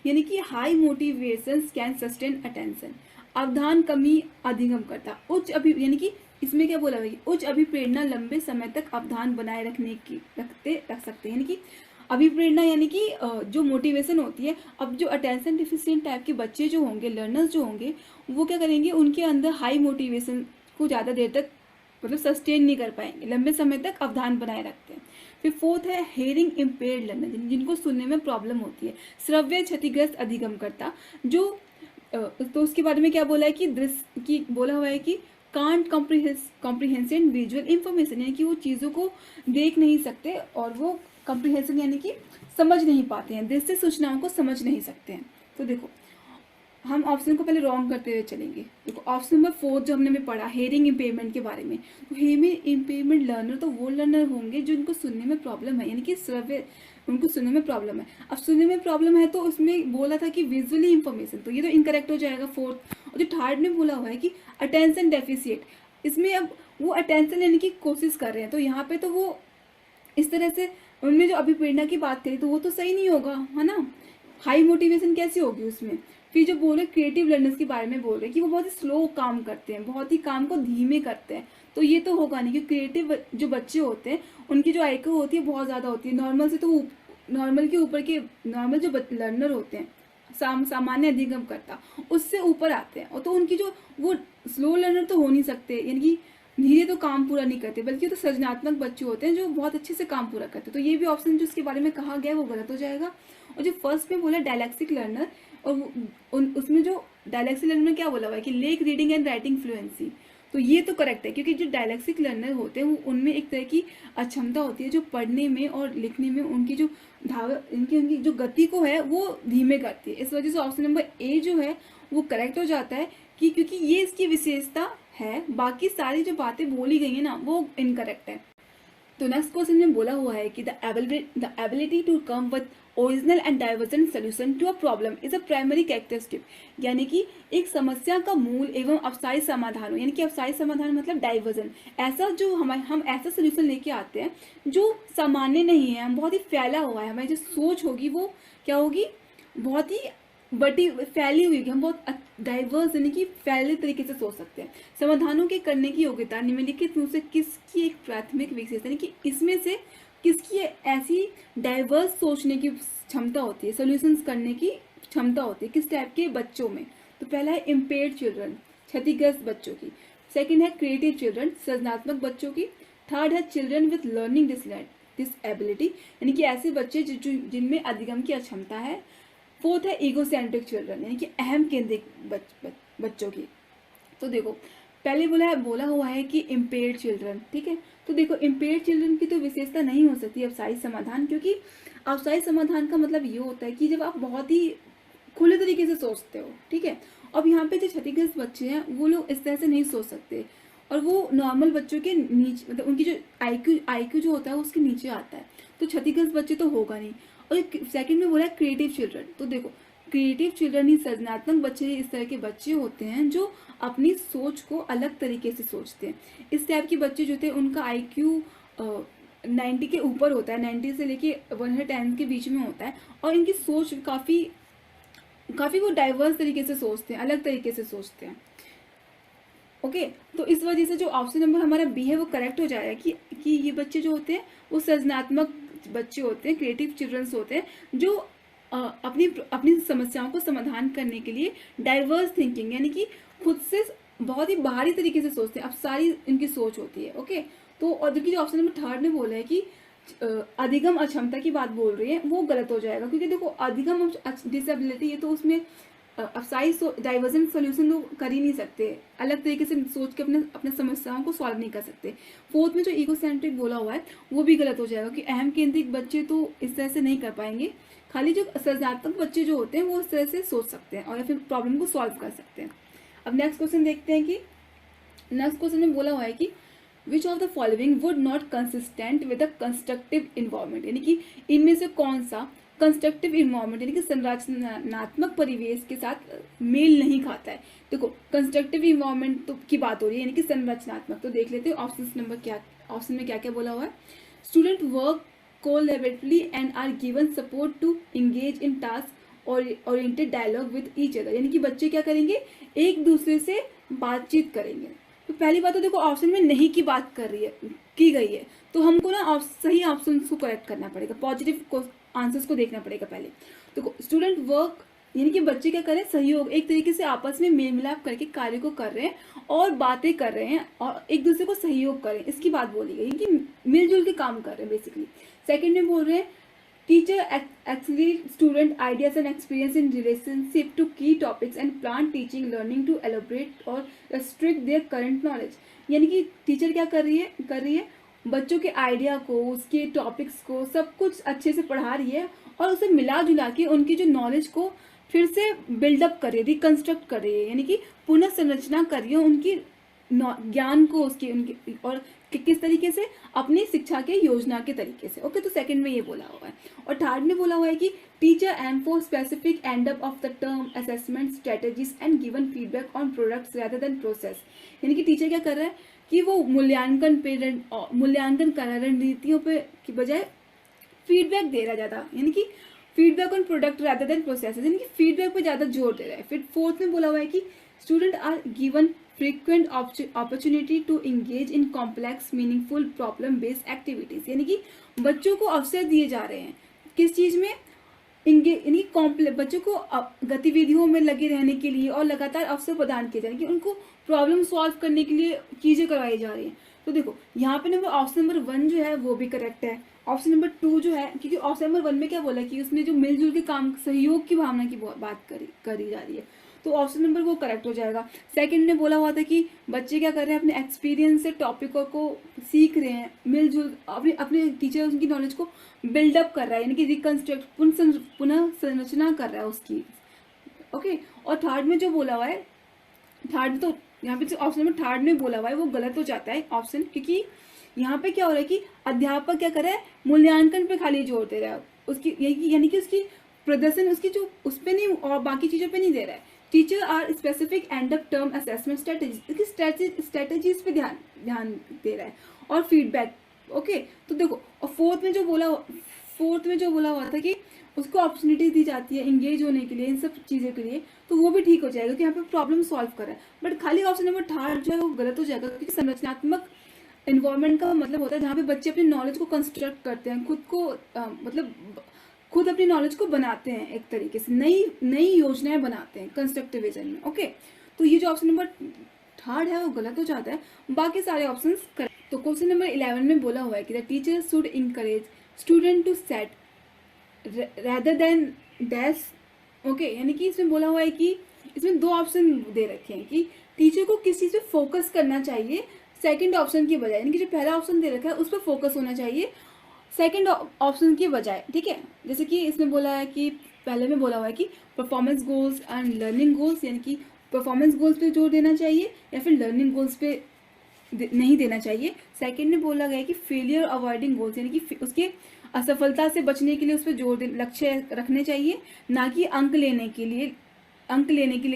A: यानी कि high motivation can sustain attention, अवधान कमी अधिगम करता, यानी कि इसमें क्या बोला हुआ है, उच्च अभिप्रेरणा लंबे समय तक अवधान बनाए रख सकते हैं, यानी कि अभिप्रेरणा यानी कि जो मोटिवेशन होती है। अब जो अटेंशन डिफिशिएंट टाइप के बच्चे जो होंगे, लर्नर्स जो होंगे, वो क्या करेंगे, उनके अंदर हाई मोटिवेशन को ज़्यादा देर तक मतलब सस्टेन नहीं कर पाएंगे, लंबे समय तक अवधान बनाए रखते हैं। फिर फोर्थ है हेयरिंग इम्पेयर्ड लर्नर जिनको सुनने में प्रॉब्लम होती है, श्रव्य क्षतिग्रस्त अधिगमकर्ता जो तो उसके बारे में क्या बोला है कि दृश्य की बोला हुआ है कि कांट कॉम्प्रिहेंशन विजुअल इंफॉर्मेशन, यानी कि वो चीज़ों को देख नहीं सकते और वो कॉम्प्रिहेंशन यानी कि समझ नहीं पाते हैं, दृश्य सूचनाओं को समझ नहीं सकते हैं। तो देखो हम ऑप्शन को पहले रॉन्ग करते हुए चलेंगे। देखो ऑप्शन नंबर 4 जो हमने में पढ़ा हेयरिंग इम्पेयरमेंट के बारे में, तो हेयरिंग इम्पेयरमेंट लर्नर तो वो लर्नर होंगे जो इनको सुनने में प्रॉब्लम है, यानी कि श्रव्य उनको सुनने में प्रॉब्लम है। अब सुनने में प्रॉब्लम है तो उसमें बोला था कि विजुअली इंफॉर्मेशन, तो ये तो इनकरेक्ट हो जाएगा फोर्थ। और जो थर्ड में बोला हुआ है कि अटेंशन डेफिशिएट, इसमें अब वो अटेंशन लेने की कोशिश कर रहे हैं, तो यहाँ पे तो वो इस तरह से उनमें जो अभिप्रेरणा की बात करी तो वो तो सही नहीं होगा, है ना, हाई मोटिवेशन कैसी होगी उसमें। फिर जो बोले क्रिएटिव लर्नर्स के बारे में बोल रहे हैं कि वो बहुत ही स्लो काम करते हैं, बहुत ही काम को धीमे करते हैं, तो ये तो होगा नहीं, क्योंकि क्रिएटिव जो बच्चे होते हैं उनकी जो आईक्यू होती है बहुत ज़्यादा होती है, नॉर्मल से तो नॉर्मल के ऊपर के, नॉर्मल जो लर्नर होते हैं सामान्य अधिगम करता उससे ऊपर आते हैं, और तो उनकी जो वो स्लो लर्नर तो हो नहीं सकते, यानी कि धीरे तो काम पूरा नहीं करते, बल्कि तो सृजनात्मक बच्चे होते हैं जो बहुत अच्छे से काम पूरा करते हैं। तो ये भी ऑप्शन जो इसके बारे में कहा गया वो गलत हो जाएगा। और जो फर्स्ट में बोला डायलैक्सिक लर्नर, और उसमें जो डायलैक्सिक लर्नर में क्या बोला हुआ है कि lake reading and writing fluency, तो ये तो करेक्ट है, क्योंकि जो डायलैक्सिक लर्नर होते हैं वो उनमें एक तरह की अक्षमता होती है जो पढ़ने में और लिखने में उनकी जो उनकी जो गति को है वो धीमे करती है। इस वजह से ऑप्शन नंबर ए जो है वो करेक्ट हो जाता है कि क्योंकि ये इसकी विशेषता है, बाकी सारी जो बातें बोली गई है ना वो इनकरेक्ट है। तो नेक्स्ट क्वेश्चन में बोला हुआ है कि the ability to come with original and divergent solution to a problem is a primary characteristic, यानी कि एक समस्या का मूल एवं अवसायी समाधान हो, यानी कि अवसायी समाधान मतलब डाइवर्जन, ऐसा जो हम ऐसा सोल्यूशन लेके आते हैं जो सामान्य नहीं है, हम बहुत ही फैला हुआ है, हमारी जो सोच होगी वो क्या होगी, बहुत ही बटी फैली हुई, हम बहुत डाइवर्स यानी कि फैले तरीके से सोच सकते हैं। समाधानों के करने की योग्यता निम्नलिखित रूप से किसकी एक प्राथमिक विशेषता, यानी कि इसमें से किसकी ऐसी डाइवर्स सोचने की क्षमता होती है, सॉल्यूशंस करने की क्षमता होती है, किस टाइप के बच्चों में। तो पहला है इम्पेयर्ड चिल्ड्रन, क्षतिग्रस्त बच्चों की। सेकंड है क्रिएटिव चिल्ड्रन, सृजनात्मक बच्चों की। थर्ड है चिल्ड्रन विद लर्निंग डिसएबिलिटी, यानी कि ऐसे बच्चे जिनमें अधिगम की अक्षमता है। फोर्थ है ईगोसेंट्रिक चिल्ड्रन, यानी कि अहम केंद्रित बच्चों की। तो देखो पहले बोला हुआ है कि इम्पेयर्ड चिल्ड्रन, ठीक है। तो देखो इम्पेयर्ड चिल्ड्रन की तो विशेषता नहीं हो सकती अवसायी समाधान, क्योंकि अवसायी समाधान का मतलब ये होता है कि जब आप बहुत ही खुले तरीके से सोचते हो, ठीक है। अब यहाँ पे जो क्षतिग्रस्त बच्चे हैं वो लोग इस तरह से नहीं सोच सकते, और वो नॉर्मल बच्चों के नीचे, मतलब उनकी जो आईक्यू जो होता है उसके नीचे आता है, तो क्षतिग्रस्त बच्चे तो होगा नहीं। और सेकंड में बोला क्रिएटिव चिल्ड्रन, तो देखो क्रिएटिव चिल्ड्रन ही सृजनात्मक बच्चे इस तरह के बच्चे होते हैं जो अपनी सोच को अलग तरीके से सोचते हैं। इस टाइप के बच्चे जो थे उनका आईक्यू 90 के ऊपर होता है, 90 से लेके 110 के बीच में होता है, और इनकी सोच काफ़ी वो डाइवर्स तरीके से सोचते हैं, अलग तरीके से सोचते हैं। ओके, तो इस वजह से जो ऑप्शन नंबर हमारा बी है वो करेक्ट हो जाएगा कि ये बच्चे जो होते हैं वो सृजनात्मक बच्चे होते हैं, क्रिएटिव चिल्ड्रंस होते हैं जो अपनी अपनी समस्याओं को समाधान करने के लिए डाइवर्स थिंकिंग यानी कि खुद से बहुत ही बाहरी तरीके से सोचते हैं। अब सारी इनकी सोच होती है। ओके, तो और जबकि जो ऑप्शन नंबर थर्ड ने बोला है कि अधिगम अक्षमता की बात बोल रही है, वो गलत हो जाएगा क्योंकि देखो अधिगम डिसेबिलिटी ये तो उसमें अब साइज डाइवर्जेंट सोल्यूशन तो कर ही नहीं सकते, अलग तरीके से सोच के अपने अपने समस्याओं को सॉल्व नहीं कर सकते। फोर्थ में जो इगोसेंट्रिक बोला हुआ है वो भी गलत हो जाएगा कि अहम केंद्रित बच्चे तो इस तरह से नहीं कर पाएंगे, खाली जो सृजनात्मक बच्चे जो होते हैं वो इस तरह से सोच सकते हैं और या फिर प्रॉब्लम को सॉल्व कर सकते हैं। अब नेक्स्ट क्वेश्चन देखते हैं कि नेक्स्ट क्वेश्चन में बोला हुआ है कि which of the following would not consistent with the constructive environment, यानी कि इनमें से कौन सा कंस्ट्रक्टिव इन्वायरमेंट यानी कि संरचनात्मक परिवेश के साथ मेल नहीं खाता है। देखो कंस्ट्रक्टिव इन्वायरमेंट तो की बात हो रही है यानी कि संरचनात्मक, तो देख लेते हैं ऑप्शन नंबर क्या, ऑप्शन में क्या क्या बोला हुआ है। Student work collaboratively and are given support to engage in task और oriented dialogue with each other, यानी कि बच्चे क्या करेंगे, एक दूसरे से बातचीत करेंगे। तो पहली बात तो देखो ऑप्शन में नहीं की बात की गई है, तो हमको ना सही ऑप्शन को करेक्ट करना पड़ेगा, पॉजिटिव आंसर्स को देखना पड़ेगा पहले। तो स्टूडेंट वर्क यानी कि बच्चे क्या करें, सहयोग, एक तरीके से आपस में मेल मिलाप करके कार्य को कर रहे हैं और बातें कर रहे हैं और एक दूसरे को सहयोग करें, इसकी बात बोली गई कि मिलजुल के काम कर रहे हैं बेसिकली। सेकेंड में बोल रहे हैं teacher actually student ideas and experience in relationship to key topics and plan teaching learning to elaborate or restrict their current knowledge, यानी कि टीचर क्या कर रही है बच्चों के आइडिया को, उसके टॉपिक्स को सब कुछ अच्छे से पढ़ा रही है और उसे मिला जुला के उनकी जो नॉलेज को फिर से बिल्डअप कर रही है, रिकंस्ट्रक्ट कर रही है, यानी कि पुनः संरचना कर रही है उनकी ज्ञान को, उसकी उनकी और किस तरीके से, अपनी शिक्षा के योजना के तरीके से। ओके, तो सेकंड में ये बोला हुआ है। और थर्ड में बोला हुआ है कि teacher aim for specific end up of the term assessment strategies and given feedback on products rather than process, यानी कि टीचर क्या कर रहा है कि वो मूल्यांकन कर रहा है रणनीतियों पे की बजाय फीडबैक दे रहा है ज्यादा, यानी कि feedback on product rather than process, यानी कि फीडबैक पे ज्यादा जोर दे रहा है। फिर फोर्थ में बोला हुआ है कि student are given frequent opportunity to engage in complex meaningful problem based activities, यानी कि बच्चों को अवसर दिए जा रहे हैं किस चीज में, यानी कॉम्प्लेक्स बच्चों को गतिविधियों में लगे रहने के लिए और लगातार अवसर प्रदान किए जा रहे हैं कि उनको प्रॉब्लम सॉल्व करने के लिए चीजें करवाई जा रही हैं। तो देखो यहाँ पे नंबर ऑप्शन नंबर 1 जो है वो भी करेक्ट है। ऑप्शन नंबर 2 जो है, क्योंकि ऑप्शन नंबर 1 में क्या बोला कि उसमें जो मिलजुल के काम, सहयोग की भावना की बात करी जा रही है, तो ऑप्शन नंबर वो करेक्ट हो जाएगा। सेकंड ने बोला हुआ था कि बच्चे क्या कर रहे हैं, अपने एक्सपीरियंस से टॉपिकों को सीख रहे हैं, मिलजुल अपने टीचर उनकी नॉलेज को बिल्डअप कर रहा है, यानी कि रिकंस्ट्रक्ट पुनः संरचना कर रहा है उसकी। ओके, और थर्ड में जो बोला हुआ है, थर्ड तो यहाँ पे ऑप्शन नंबर थर्ड में बोला हुआ है वो गलत हो जाता है ऑप्शन, क्योंकि यहाँ पे क्या हो रहा है कि अध्यापक क्या कर रहा है, मूल्यांकन पे खाली जोर दे रहा है उसकी, यानी कि उसकी प्रदर्शन उसकी जो उस पर नहीं और बाकी चीजों पे नहीं दे रहा है। Teacher are specific end of term assessment strategies पे ध्यान दे रहा है और फीडबैक। ओके, तो देखो और फोर्थ में जो बोला हुआ था कि उसको अपॉर्चुनिटी दी जाती है एंगेज होने के लिए इन सब चीज़ों के लिए, तो वो भी ठीक हो जाएगा कि यहाँ पे प्रॉब्लम सॉल्व कर रहा है। बट खाली ऑप्शन नंबर थर्ड जो है वो गलत हो जाएगा, क्योंकि संरचनात्मक इन्वायरमेंट का मतलब होता है जहाँ पे बच्चे अपनी नॉलेज को कंस्ट्रक्ट करते हैं, खुद अपनी नॉलेज को बनाते हैं, एक तरीके से नई योजनाएं बनाते हैं कंस्ट्रक्टिविज्म में। ओके, तो ये जो ऑप्शन नंबर थर्ड है वो गलत हो जाता है, बाकी सारे ऑप्शंस करेक्ट। तो क्वेश्चन नंबर 11 में बोला हुआ है कि the teacher should encourage student to set rather than dash। Okay, यानी कि इसमें बोला हुआ है कि इसमें 2 ऑप्शन दे रखे हैं कि टीचर को किस चीज़ पे फोकस करना चाहिए सेकंड ऑप्शन की बजाय, यानी कि जो पहला ऑप्शन दे रखा है उस पर फोकस होना चाहिए सेकंड ऑप्शन की बजाय। ठीक है, जैसे कि इसमें बोला है कि पहले में बोला हुआ है कि performance goals and learning goals, यानी कि परफॉर्मेंस गोल्स पे जोर देना चाहिए या फिर लर्निंग गोल्स पे नहीं देना चाहिए। सेकंड में बोला गया है कि फेलियर अवॉइडिंग गोल्स, यानी कि उसके असफलता से बचने के लिए उस पर जोर लक्ष्य रखने चाहिए, ना कि अंक लेने के लिए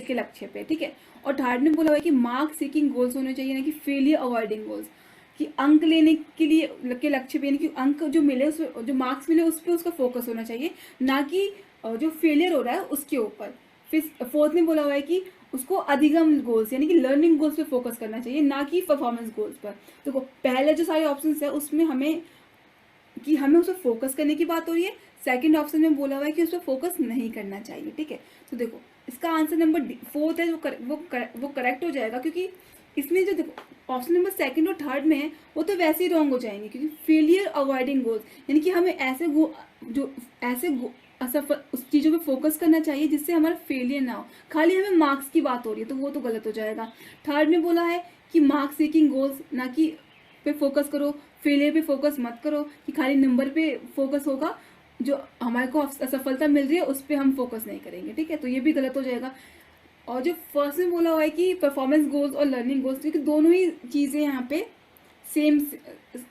A: के लक्ष्य पे। ठीक है, और थर्ड में बोला हुआ है कि मार्क सीकिंग गोल्स होने चाहिए, ना कि फेलियर अवॉइडिंग गोल्स, कि अंक लेने के लिए के लक्ष्य पे, यानी कि अंक जो मिले उस जो मार्क्स मिले उस पर उसका फोकस होना चाहिए, ना कि जो फेलियर हो रहा है उसके ऊपर। फिर फोर्थ में बोला हुआ है कि उसको अधिगम गोल्स यानी कि लर्निंग गोल्स पे फोकस करना चाहिए, ना कि परफॉर्मेंस गोल्स पर। देखो पहले जो सारे ऑप्शन है उसमें हमें उस पर फोकस करने की बात हो रही है, सेकंड ऑप्शन में बोला हुआ है कि उस पर फोकस नहीं करना चाहिए। ठीक है, तो देखो इसका आंसर नंबर फोर्थ है, वो करेक्ट हो जाएगा, क्योंकि इसमें जो देखो ऑप्शन नंबर सेकंड और थर्ड में है वो तो वैसे ही रॉन्ग हो जाएंगे, क्योंकि फेलियर अवॉइडिंग गोल्स यानी कि हमें ऐसे असफल उस चीज़ों पे फोकस करना चाहिए जिससे हमारा फेलियर ना हो, खाली हमें मार्क्स की बात हो रही है तो वो तो गलत हो जाएगा। थर्ड में बोला है कि मार्क्स सीकिंग गोल्स ना कि पे फोकस करो, फेलियर पे फोकस मत करो कि खाली नंबर पे फोकस होगा, जो हमारे को असफलता मिल रही है उस पर हम फोकस नहीं करेंगे। ठीक है, तो ये भी गलत हो जाएगा। और जो फर्स्ट में बोला हुआ है कि परफॉर्मेंस गोल्स और लर्निंग गोल्स, क्योंकि दोनों ही चीज़ें यहाँ पे सेम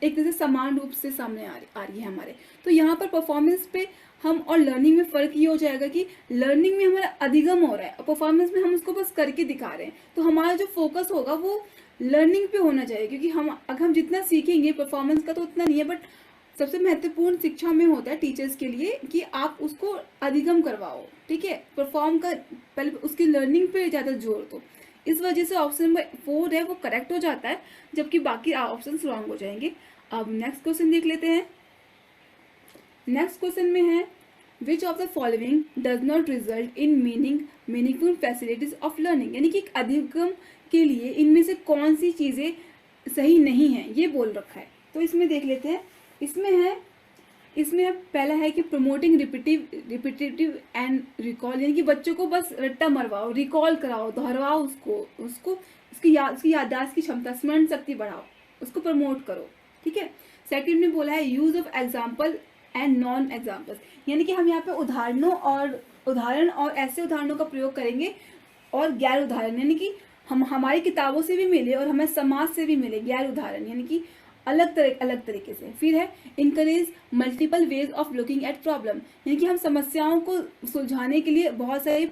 A: एक तरह से समान रूप से सामने आ रही है हमारे, तो यहाँ पर परफॉर्मेंस पे हम और लर्निंग में फ़र्क ये हो जाएगा कि लर्निंग में हमारा अधिगम हो रहा है और परफॉर्मेंस में हम उसको बस करके दिखा रहे हैं, तो हमारा जो फोकस होगा वो लर्निंग पे होना चाहिए, क्योंकि हम जितना सीखेंगे परफॉर्मेंस का तो उतना नहीं है, बट सबसे महत्वपूर्ण शिक्षा में होता है टीचर्स के लिए कि आप उसको अधिगम करवाओ। ठीक है, परफॉर्म का पहले उसकी लर्निंग पे ज़्यादा जोर दो। इस वजह से ऑप्शन नंबर 4 है वो करेक्ट हो जाता है, जबकि बाकी ऑप्शन रॉन्ग हो जाएंगे। अब नेक्स्ट क्वेश्चन देख लेते हैं। नेक्स्ट क्वेश्चन में है विच of the following does not result in meaningful facilities of learning, यानी कि एक अधिगम के लिए इनमें से कौन सी चीज़ें सही नहीं है ये बोल रखा है। तो इसमें देख लेते हैं। इसमें पहला है कि प्रमोटिंग रिपीटेटिव एंड रिकॉल, यानी कि बच्चों को बस रट्टा मरवाओ, रिकॉल कराओ, दोहराओ उसको उसकी याददाश्त की क्षमता, स्मरण शक्ति बढ़ाओ, उसको प्रमोट करो। ठीक है, सेकंड में बोला है use of example and non examples, यानी कि हम यहाँ पे उदाहरण और ऐसे उदाहरणों का प्रयोग करेंगे और गैर उदाहरण, यानी कि हम हमारी किताबों से भी मिले और हमें समाज से भी मिले गैर उदाहरण, यानी कि अलग तरीके से। फिर है encourage multiple ways of looking at problem, यानी कि हम समस्याओं को सुलझाने के लिए बहुत सारे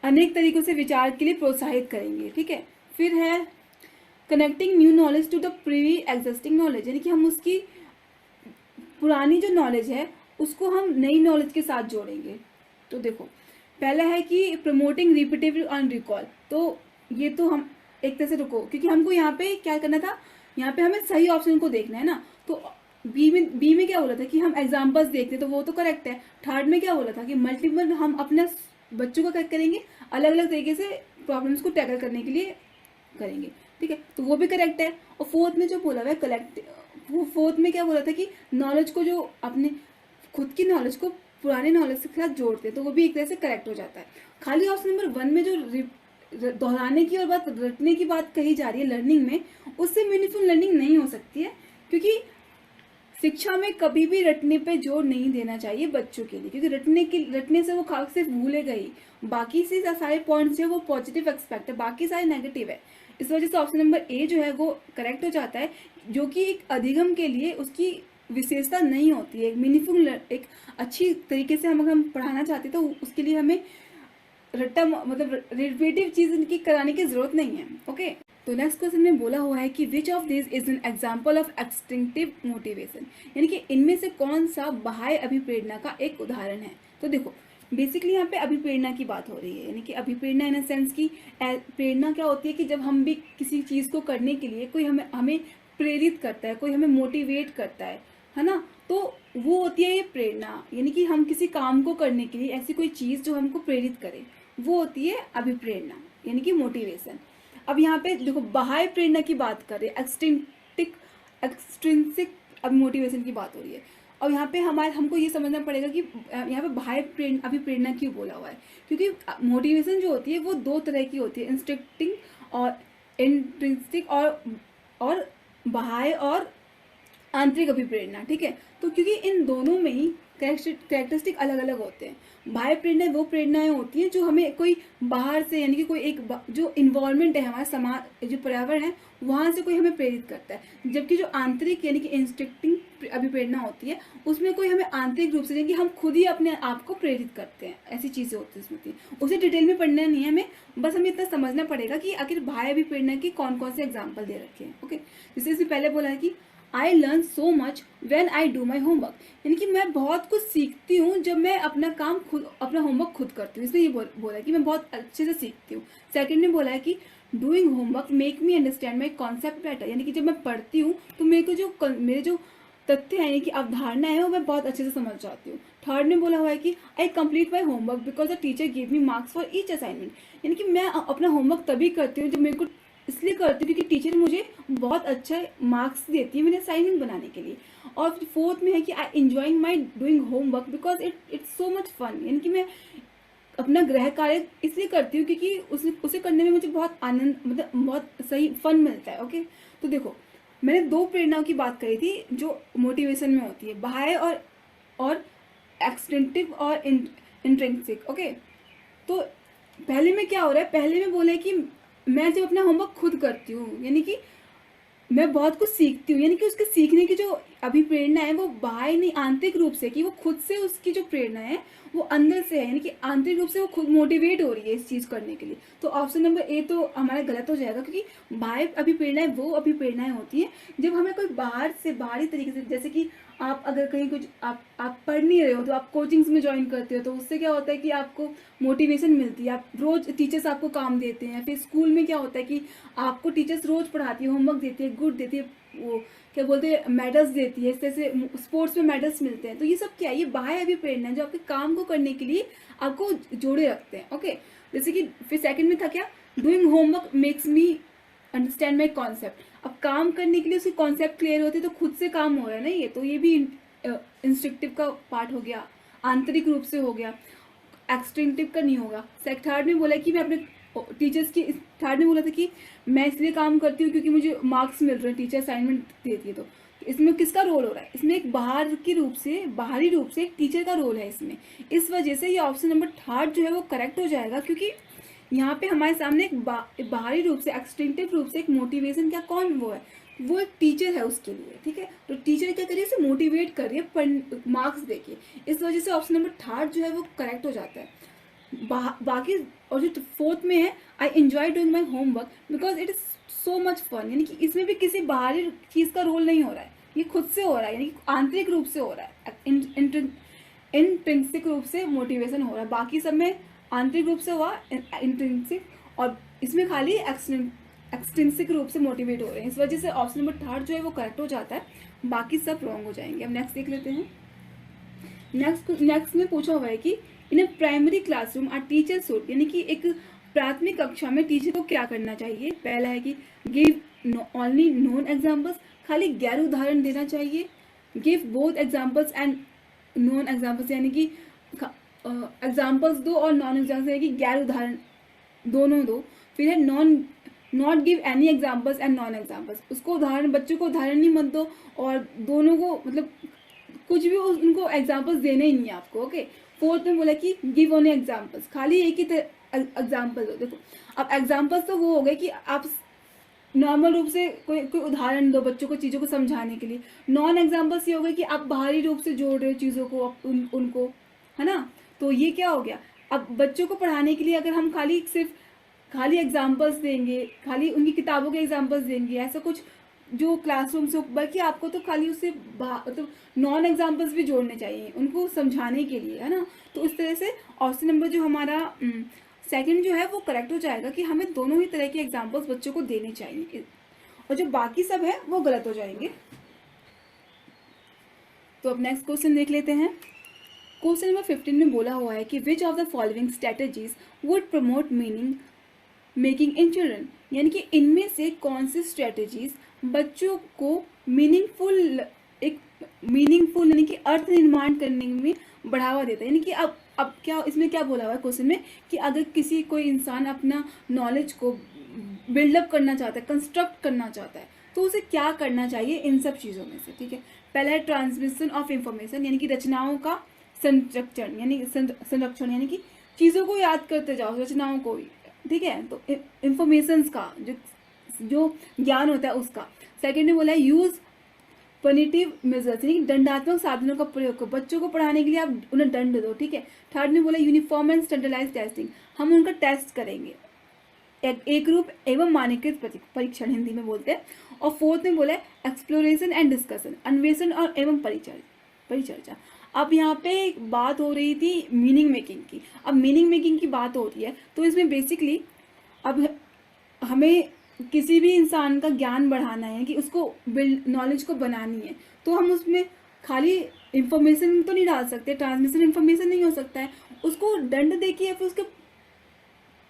A: अनेक तरीकों से विचार के लिए प्रोत्साहित करेंगे। ठीक है, फिर है connecting new knowledge to the pre existing knowledge, यानी कि हम उसकी पुरानी जो नॉलेज है उसको हम नई नॉलेज के साथ जोड़ेंगे। तो देखो पहला है कि प्रमोटिंग रिपीटेटिव एंड रिकॉल, तो ये तो हम एक तरह से रुको, क्योंकि हमको यहाँ पे क्या करना था, यहाँ पे हमें सही ऑप्शन को देखना है ना। तो बी में क्या बोला था कि हम एग्जाम्पल्स देखते, तो वो तो करेक्ट है। थर्ड में क्या बोला था कि मल्टीपल, हम अपने बच्चों को क्या करेंगे, अलग अलग तरीके से प्रॉब्लम्स को टैकल करने के लिए करेंगे। ठीक है, तो वो भी करेक्ट है। और फोर्थ में जो बोला हुआ है फोर्थ में क्या बोला था कि नॉलेज को, जो अपने खुद की नॉलेज को पुराने नॉलेज के साथ जोड़ते हैं, तो वो भी एक तरह से करेक्ट हो जाता है। खाली ऑप्शन नंबर 1 में जो दोहराने की और बात रटने की बात कही जा रही है लर्निंग में, उससे मीनिंगफुल लर्निंग नहीं हो सकती है, क्योंकि शिक्षा में कभी भी रटने पे जोर नहीं देना चाहिए बच्चों के लिए, क्योंकि रटने से वो खास सिर्फ भूलेगा ही, बाकी से सारे पॉइंट्स जो है वो पॉजिटिव एक्सपेक्ट है, बाकी सारे नेगेटिव है। इस वजह से ऑप्शन नंबर ए जो है वो करेक्ट हो जाता है, जो कि एक अधिगम के लिए उसकी विशेषता नहीं होती है। मीनिंगफुल एक अच्छी तरीके से हम पढ़ाना चाहते हैं तो उसके लिए हमें रट्टा मतलब रिपीटिव चीज इनकी कराने की जरूरत नहीं है। ओके, तो नेक्स्ट क्वेश्चन में बोला हुआ है कि which of this is an example of extinctive motivation, यानी कि इनमें से कौन सा बाह्य अभिप्रेरणा का एक उदाहरण है। तो देखो बेसिकली यहाँ पे अभिप्रेरणा की बात हो रही है, यानी कि अभिप्रेरणा इन सेंस की प्रेरणा क्या होती है कि जब हम भी किसी चीज़ को करने के लिए कोई हमें प्रेरित करता है, कोई हमें मोटिवेट करता है ना, तो वो होती है ये प्रेरणा, यानी कि हम किसी काम को करने के लिए ऐसी कोई चीज़ जो हमको प्रेरित करे, वो होती है अभिप्रेरणा यानी कि मोटिवेशन। अब यहाँ पे देखो बाह्य प्रेरणा की बात कर रहे हैं, एक्सट्रिंसिक मोटिवेशन की बात हो रही है। और यहाँ पे हमको ये समझना पड़ेगा कि यहाँ पे बाह्य अभिप्रेरणा क्यों बोला हुआ है, क्योंकि मोटिवेशन जो होती है वो 2 तरह की होती है, इंस्ट्रक्टिंग और इंट्रिंसिक, और बाह्य और आंतरिक अभिप्रेरणा। ठीक है, तो क्योंकि इन दोनों में ही कैरेक्टरिस्टिक अलग अलग होते हैं। बाह्य प्रेरणा वो प्रेरणाएं होती हैं जो हमें कोई बाहर से, यानी कि कोई एक जो इन्वायरमेंट है हमारा समाज, जो पर्यावरण है वहाँ से कोई हमें प्रेरित करता है, जबकि जो आंतरिक यानी कि इंस्ट्रक्टिंग अभिप्रेरणा होती है उसमें कोई हमें आंतरिक रूप से, यानी कि हम खुद ही अपने आप को प्रेरित करते हैं, ऐसी चीज़ें होती हैं उसमें। उसे डिटेल में पढ़ना नहीं है हमें, बस हमें इतना समझना पड़ेगा कि आखिर बाह्य अभिप्रेरणा की कौन कौन से एग्जाम्पल दे रखे हैं। ओके, जैसे इससे पहले बोला है कि I learn so much when I do my homework, यानी कि मैं बहुत कुछ सीखती हूँ जब मैं अपना काम खुद, अपना होमवर्क खुद करती हूँ। इसमें ये बोला है कि मैं बहुत अच्छे से सीखती हूँ। सेकंड में बोला है कि doing homework make me understand my concept better, यानी कि जब मैं पढ़ती हूँ तो मेरे को जो मेरे जो तथ्य है यानी कि अवधारणा है वो मैं बहुत अच्छे से समझ जाती हूँ। थर्ड में बोला हुआ है कि आई complete my homework because the teacher give me marks for each assignment, यानी कि मैं अपना होमवर्क तभी करती हूँ जब मेरे को, इसलिए करती हूँ क्योंकि टीचर मुझे बहुत अच्छा मार्क्स देती है मेरे असाइनमेंट बनाने के लिए। और फोर्थ में है कि I enjoying my doing homework because it's so much fun, यानी कि मैं अपना गृह कार्य इसलिए करती हूँ क्योंकि उसे करने में मुझे बहुत आनंद, मतलब बहुत सही फन मिलता है। ओके, तो देखो मैंने दो प्रेरणाओं की बात करी थी जो मोटिवेशन में होती है, बाह्य और एक्सटेंटिव और इंट्रिंसिक। ओके, तो पहले में क्या हो रहा है, पहले में बोले कि मैं जब अपना होमवर्क खुद करती हूँ यानी कि मैं बहुत कुछ सीखती हूँ, यानी कि उसके सीखने की जो अभिप्रेरणा है वो बाह्य नहीं आंतरिक रूप से, कि वो खुद से उसकी जो प्रेरणा है वो अंदर से है, यानी कि आंतरिक रूप से वो खुद मोटिवेट हो रही है इस चीज़ करने के लिए। तो ऑप्शन नंबर ए तो हमारा गलत हो जाएगा, क्योंकि बाह्य अभिप्रेरणाएं वो अभिप्रेरणाएं होती हैं जब हमें कोई बाहर से, बाहरी तरीके से, जैसे कि आप अगर कहीं कुछ आप पढ़ नहीं रहे हो तो आप कोचिंग्स में ज्वाइन करते हो, तो उससे क्या होता है कि आपको मोटिवेशन मिलती है, आप रोज टीचर्स आपको काम देते हैं। फिर स्कूल में क्या होता है कि आपको टीचर्स रोज पढ़ाती है, होमवर्क देती है, गुड देती है, वो क्या बोलते हैं मेडल्स देती है, इस तरह से स्पोर्ट्स में मेडल्स मिलते हैं। तो ये सब क्या है, ये बाह्य अभिप्रेरणा है जो आपके काम को करने के लिए आपको जोड़े रखते हैं। ओके, जैसे कि फिर सेकंड में था क्या, doing homework makes me understand my concept. अब काम करने के लिए उसके कॉन्सेप्ट क्लियर होते तो खुद से काम हो रहा है ना, ये तो ये भी इंस्ट्रक्टिव का पार्ट हो गया, आंतरिक रूप से हो गया, एक्सटेंटिव का नहीं होगा। थर्ड में बोला कि मैं अपने टीचर्स की, थर्ड में बोला था कि मैं इसलिए काम करती हूँ क्योंकि मुझे मार्क्स मिल रहे हैं, टीचर असाइनमेंट देती है। तो इसमें किसका रोल हो रहा है, इसमें एक बाहर के रूप से, बाहरी रूप से एक टीचर का रोल है इसमें। इस वजह से ये ऑप्शन नंबर थर्ड जो है वो करेक्ट हो जाएगा, क्योंकि यहाँ पे हमारे सामने एक बाहरी रूप से, एक्सटेंटिव रूप से एक मोटिवेशन, क्या कौन वो है, वो एक टीचर है उसके लिए। ठीक है, तो टीचर क्या करिए, उसे मोटिवेट करिए मार्क्स देखिए। इस वजह से ऑप्शन नंबर थर्ड जो है वो करेक्ट हो जाता है। बाकी और जो फोर्थ में है, I enjoy doing my homework because it is so much fun, यानी कि इसमें भी किसी बाहरी चीज़ का रोल नहीं हो रहा है, ये खुद से हो रहा है, यानी कि आंतरिक रूप से हो रहा है, इंट्रिंसिक रूप से मोटिवेशन हो रहा है। बाकी सब में आंतरिक रूप से हुआ इंट्रिंसिक, और इसमें खाली एक्सटेंसिक रूप से मोटिवेट हो रहे हैं। इस वजह से ऑप्शन नंबर थर्ड जो है वो करेक्ट हो जाता है, बाकी सब रॉन्ग हो जाएंगे। अब नेक्स्ट देख लेते हैं। नेक्स्ट में पूछा हुआ है कि in a primary classroom a teacher should, यानी कि एक प्राथमिक कक्षा में टीचर को क्या करना चाहिए। पहला है कि गिव ओनली नॉन एग्जाम्पल्स, खाली गैर उदाहरण देना चाहिए। Give both examples and non examples, यानी कि एग्जाम्पल्स दो और नॉन एग्जाम्पल्स, यानी कि गैर उदाहरण दोनों दो। फिर है not give any examples and non examples, उसको उदाहरण, बच्चों को उदाहरण नहीं मत दो और दोनों को, मतलब कुछ भी उनको एग्जाम्पल्स देने ही नहीं है आपको। ओके, फोर्थ में बोला कि गिव ओनली एग्जाम्पल्स, खाली एक ही एग्जाम्पल दो। देखो अब एग्जाम्पल्स तो वो हो गए कि आप नॉर्मल रूप से कोई उदाहरण दो बच्चों को चीज़ों को समझाने के लिए। नॉन एग्जाम्पल्स ये हो गए कि आप बाहरी रूप से जोड़ रहे हो चीज़ों को, उनको, है ना। तो ये क्या हो गया, अब बच्चों को पढ़ाने के लिए अगर हम खाली एग्जाम्पल्स देंगे, खाली उनकी किताबों के एग्जाम्पल्स देंगे, ऐसा कुछ जो क्लासरूम से, बल्कि आपको तो खाली उससे मतलब नॉन एग्जाम्पल्स भी जोड़ने चाहिए उनको समझाने के लिए, है ना। तो उस तरह से ऑप्शन नंबर जो हमारा सेकंड जो है वो करेक्ट हो जाएगा कि हमें दोनों ही तरह के एग्जाम्पल्स बच्चों को देने चाहिए, और जो बाकी सब है वो गलत हो जाएंगे। तो अब नेक्स्ट क्वेश्चन देख लेते हैं। क्वेश्चन नंबर 15 में बोला हुआ है कि which of the following strategies would promote meaning making in children, यानी कि इनमें से कौन सी स्ट्रेटेजीज बच्चों को मीनिंगफुल यानी कि अर्थ निर्माण करने में बढ़ावा देता है। यानी कि अब क्या इसमें क्या बोला हुआ है क्वेश्चन में कि अगर कोई इंसान अपना नॉलेज को बिल्डअप करना चाहता है, कंस्ट्रक्ट करना चाहता है, तो उसे क्या करना चाहिए इन सब चीज़ों में से। ठीक है, पहला है ट्रांसमिशन ऑफ इंफॉर्मेशन, यानी कि रचनाओं का संरक्षण, यानी कि चीज़ों को याद करते जाओ, रचनाओं को। ठीक है, तो इंफॉर्मेशन का जो ज्ञान होता है उसका। सेकेंड में बोला है यूज पनिटिव मेजर्स, यानी दंडात्मक साधनों का प्रयोग करो, बच्चों को पढ़ाने के लिए आप उन्हें दंड दो। ठीक है, थर्ड में बोला यूनिफॉर्म एंड स्टैंडर्डाइज टेस्टिंग, हम उनका टेस्ट करेंगे, एक रूप एवं मानकीकृत परीक्षण हिंदी में बोलते हैं। और फोर्थ में बोला है एक्सप्लोरेशन एंड डिस्कशन, अन्वेषण और एवं परिचर्चा। अब यहाँ पे बात हो रही थी मीनिंग मेकिंग की, अब मीनिंग मेकिंग की बात हो रही है तो इसमें बेसिकली अब हमें किसी भी इंसान का ज्ञान बढ़ाना है कि उसको बिल्ड नॉलेज को बनानी है, तो हम उसमें खाली इंफॉर्मेशन तो नहीं डाल सकते, ट्रांसमिशन इंफॉर्मेशन नहीं हो सकता है, उसको दंड देके या फिर उसके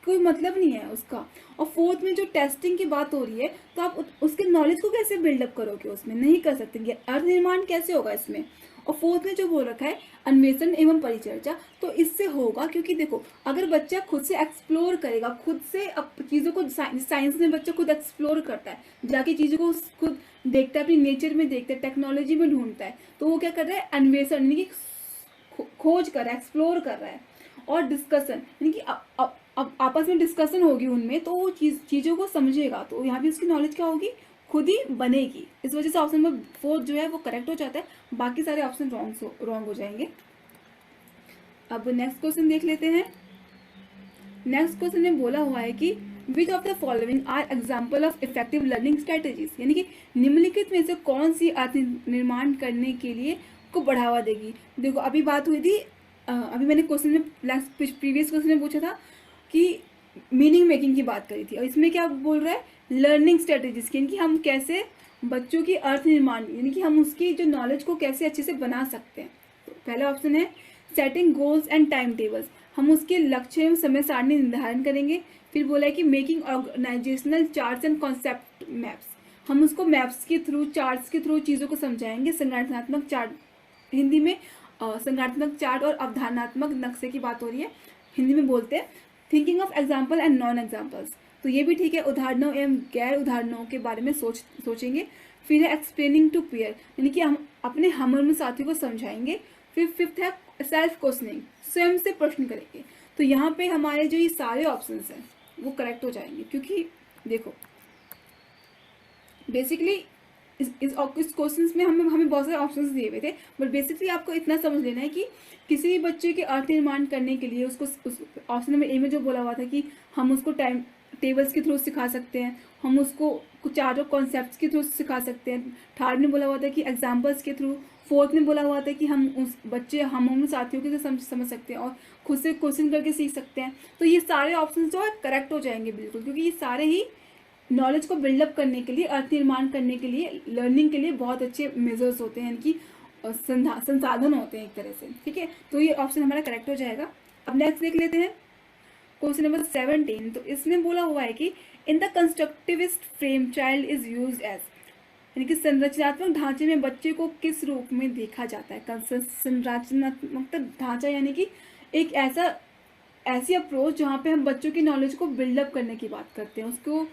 A: कोई मतलब नहीं है उसका। और फोर्थ में जो टेस्टिंग की बात हो रही है तो आप उसके नॉलेज को कैसे बिल्डअप करोगे, उसमें नहीं कर सकते, अर्थ निर्माण कैसे होगा इसमें। और फोर्थ में जो बोल रखा है अन्वेषण एवं परिचर्चा, तो इससे होगा क्योंकि देखो अगर बच्चा खुद से एक्सप्लोर करेगा, खुद से चीज़ों को, साइंस में बच्चा खुद एक्सप्लोर करता है, जाके चीज़ों को खुद देखता है, अपनी नेचर में देखता है, टेक्नोलॉजी में ढूंढता है, तो वो क्या कर रहा है, अन्वेषण यानी कि खोज कर रहा है, एक्सप्लोर कर रहा है। और डिस्कशन यानी कि अब आपस में डिस्कशन होगी उनमें, तो वो चीज़ों को समझेगा, तो यहाँ भी उसकी नॉलेज क्या होगी, खुद ही बनेगी। इस वजह से ऑप्शन नंबर 4 जो है वो करेक्ट हो जाता है, बाकी सारे ऑप्शन रॉन्ग हो जाएंगे। अब नेक्स्ट क्वेश्चन देख लेते हैं। नेक्स्ट क्वेश्चन में बोला हुआ है कि which of the following are example of effective learning strategies, यानी कि निम्नलिखित में से कौन सी अर्थ निर्माण करने के लिए को बढ़ावा देगी। देखो अभी बात हुई थी, अभी मैंने क्वेश्चन में प्रीवियस क्वेश्चन में पूछा था कि मीनिंग मेकिंग की बात करी थी, और इसमें क्या बोल रहा है, लर्निंग स्ट्रेटेजीज की, यानी कि हम कैसे बच्चों की अर्थ निर्माण, यानी कि हम उसकी जो नॉलेज को कैसे अच्छे से बना सकते हैं। तो पहला ऑप्शन है setting goals and time tables, हम उसके लक्ष्य एवं समय सारणी निर्धारण करेंगे। फिर बोला है कि making organisational charts and concept maps, हम उसको मैप्स के थ्रू, चार्ट्स के थ्रू चीज़ों को समझाएंगे। संगठनात्मक चार्ट, हिंदी में संगठनात्मक चार्ट और अवधारणात्मक नक्शे की बात हो रही है, हिंदी में बोलते हैं thinking of example and non examples, तो ये भी ठीक है, उदाहरणों एवं गैर उदाहरणों के बारे में सोचेंगे। फिर है एक्सप्लेनिंग टू पीयर, यानी कि हम अपने हमउम्र साथियों को समझाएंगे। फिर फिफ्थ है सेल्फ क्वेश्चनिंग, स्वयं से प्रश्न करेंगे। तो यहाँ पे हमारे जो ये सारे ऑप्शंस हैं वो करेक्ट हो जाएंगे, क्योंकि देखो बेसिकली इस क्वेश्चन में हमें बहुत सारे ऑप्शंस दिए हुए थे, बट बेसिकली आपको इतना समझ लेना है कि किसी भी बच्चे के अर्थ निर्माण करने के लिए उसको ऑप्शन नंबर ए में जो बोला हुआ था कि हम उसको टाइम टेबल्स के थ्रू सिखा सकते हैं, हम उसको कुछ चारों कॉन्सेप्ट्स के थ्रू सिखा सकते हैं। थर्ड में बोला हुआ था कि एग्जाम्पल्स के थ्रू। फोर्थ में बोला हुआ था कि हम उस बच्चे हम साथियों के साथ समझ सकते हैं और खुद से क्वेश्चन करके सीख सकते हैं। तो ये सारे ऑप्शन जो है करेक्ट हो जाएंगे बिल्कुल, क्योंकि ये सारे ही नॉलेज को बिल्डअप करने के लिए, अर्थ निर्माण करने के लिए, लर्निंग के लिए बहुत अच्छे मेजर्स होते हैं, यानी कि संसाधन होते हैं एक तरह से। ठीक है, तो ये ऑप्शन हमारा करेक्ट हो जाएगा। अब नेक्स्ट देख लेते हैं क्वेश्चन नंबर 17। तो इसमें बोला हुआ है कि in the constructivist frame child is used as, यानी कि संरचनात्मक ढांचे में बच्चे को किस रूप में देखा जाता है। संरचनात्मक ढांचा यानी कि एक ऐसी अप्रोच जहाँ पे हम बच्चों की नॉलेज को बिल्डअप करने की बात करते हैं, उसको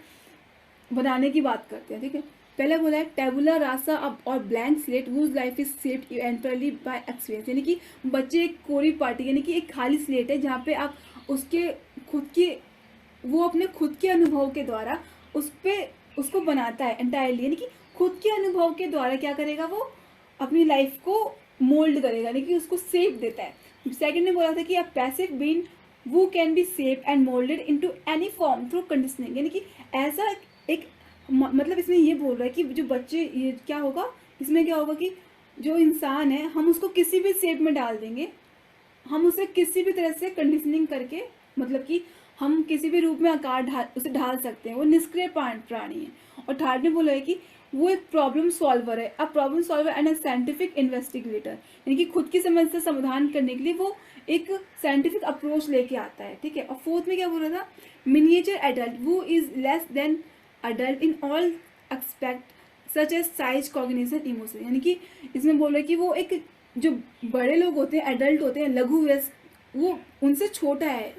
A: बनाने की बात करते हैं। ठीक है, पहले बोला है टेबुला रासा और blank slate whose life is shaped entirely by experience, यानी कि बच्चे एक कोरी पार्टी, यानी कि एक खाली स्लेट है जहाँ पे आप उसके खुद के, वो अपने खुद के अनुभव के द्वारा उसको बनाता है एंटायरली, यानी कि खुद के अनुभव के द्वारा क्या करेगा, वो अपनी लाइफ को मोल्ड करेगा, यानी कि उसको शेप देता है। सेकंड में बोला था कि अ पैसिव बीइंग वो can be shape and moulded into any form through conditioning, यानी कि ऐसा एक मतलब इसमें ये बोल रहा है कि जो बच्चे, ये क्या होगा, इसमें क्या होगा कि जो इंसान है हम उसको किसी भी शेप में डाल देंगे, हम उसे किसी भी तरह से कंडीशनिंग करके, मतलब कि हम किसी भी रूप में आकार उसे ढाल सकते हैं, वो निष्क्रिय प्राणी है। और थर्ड में बोला है कि वो एक प्रॉब्लम सॉल्वर है, a problem solver and a scientific investigator, यानी कि खुद की समस्या समाधान करने के लिए वो एक साइंटिफिक अप्रोच लेके आता है। ठीक है, और फोर्थ में क्या बोल रहा था, मिनिएचर एडल्ट वो is less than adult in all expect such as size cognition emotion, यानी कि इसमें बोल रहे कि वो एक, जो बड़े लोग होते हैं, एडल्ट होते हैं, लघु वयस्क, वो उनसे छोटा है,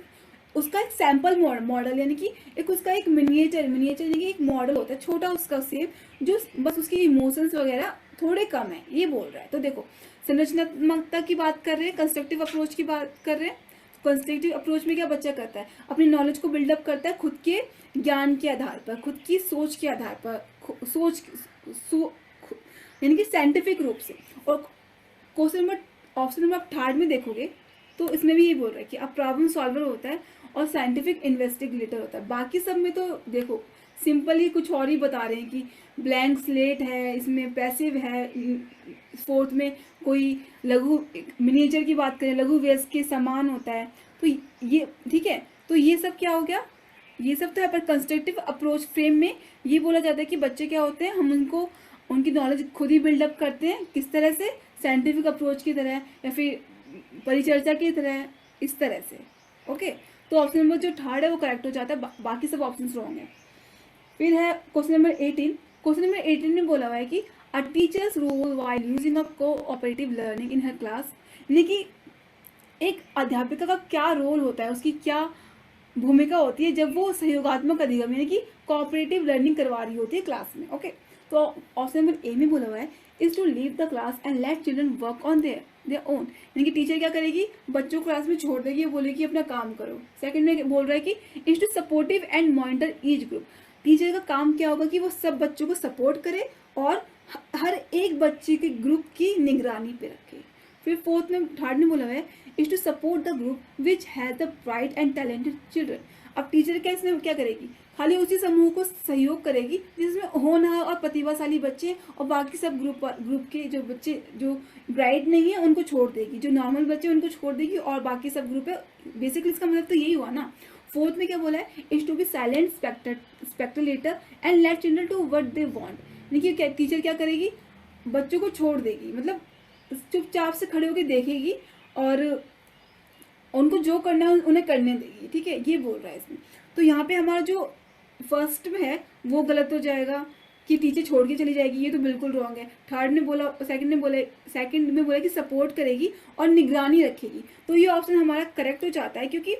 A: उसका एक सैंपल मॉडल, यानी कि एक उसका एक मिनिएचर यानी कि एक मॉडल होता है छोटा उसका शेप, जो बस उसकी इमोशंस वगैरह थोड़े कम है, ये बोल रहा है। तो देखो संरचनात्मकता की बात कर रहे हैं, कंस्ट्रक्टिव अप्रोच की बात कर रहे हैं। कंस्ट्रक्टिव अप्रोच में क्या बच्चा करता है, अपनी नॉलेज को बिल्डअप करता है खुद के ज्ञान के आधार पर, खुद की सोच के आधार पर, यानी कि साइंटिफिक रूप से। और question number option number third में देखोगे तो इसमें भी ये बोल रहा है कि अब प्रॉब्लम सॉल्वर होता है और साइंटिफिक इन्वेस्टिगेटर होता है। बाकी सब में तो देखो सिंपल ही कुछ और ही बता रहे हैं कि ब्लैंक स्लेट है, इसमें पैसिव है, फोर्थ में कोई लघु मिनिएचर की बात करें लघु व्यस्क के समान होता है। तो ये ठीक है, तो ये सब क्या हो गया, ये सब तो है। पर कंस्ट्रक्टिव अप्रोच फ्रेम में ये बोला जाता है कि बच्चे क्या होते हैं, हम उनको उनकी नॉलेज खुद ही बिल्डअप करते हैं, किस तरह से, साइंटिफिक अप्रोच की तरह या फिर परिचर्चा की तरह, इस तरह से। ओके, तो ऑप्शन नंबर जो थर्ड है वो करेक्ट हो जाता है, बाकी सब ऑप्शन रॉन्ग है। फिर है क्वेश्चन नंबर 18। क्वेश्चन नंबर 18 में बोला हुआ है कि a teacher's role while using a cooperative learning in her class, यानी कि एक अध्यापिका का क्या रोल होता है, उसकी क्या भूमिका होती है जब वो सहयोगात्मक अधिगम यानी कि कोऑपरेटिव लर्निंग करवा रही होती है क्लास में। ओके, तो ऑप्शन नंबर ए में बोला हुआ है is to leave the class and let children work on their own, यानी कि टीचर क्या करेगी, बच्चों को क्लास में छोड़ देगी, बोलेगी अपना काम करो। सेकंड में बोल रहा है कि is to supportive and monitor each group, teacher का काम क्या होगा कि वो सब बच्चों को सपोर्ट करे और हर एक बच्चे के ग्रुप की निगरानी पे रखे। फिर फोर्थ में थर्ड में बोला हुआ है is to support the group which has the bright and talented children, अब टीचर क्या इसमें क्या करेगी, खाली उसी समूह को सहयोग करेगी जिसमें होनहार और प्रतिभाशाली बच्चे, और बाकी सब ग्रुप के जो बच्चे जो ब्राइट नहीं है उनको छोड़ देगी, जो नॉर्मल बच्चे उनको छोड़ देगी और बाकी सब ग्रुप है। बेसिकली इसका मतलब तो यही हुआ ना। फोर्थ में क्या बोला है is to be silent spectator and let children to what they want, यानी कि टीचर क्या करेगी, बच्चों को छोड़ देगी, मतलब चुपचाप से खड़े होकर देखेगी और उनको जो करना है उन्हें करने देगी। ठीक है, ये बोल रहा है इसमें। तो यहाँ पे हमारा जो फर्स्ट में है वो गलत हो जाएगा कि टीचर छोड़ के चली जाएगी, ये तो बिल्कुल रॉन्ग है। थर्ड ने बोला, सेकंड में बोला कि सपोर्ट करेगी और निगरानी रखेगी, तो ये ऑप्शन हमारा करेक्ट हो जाता है, क्योंकि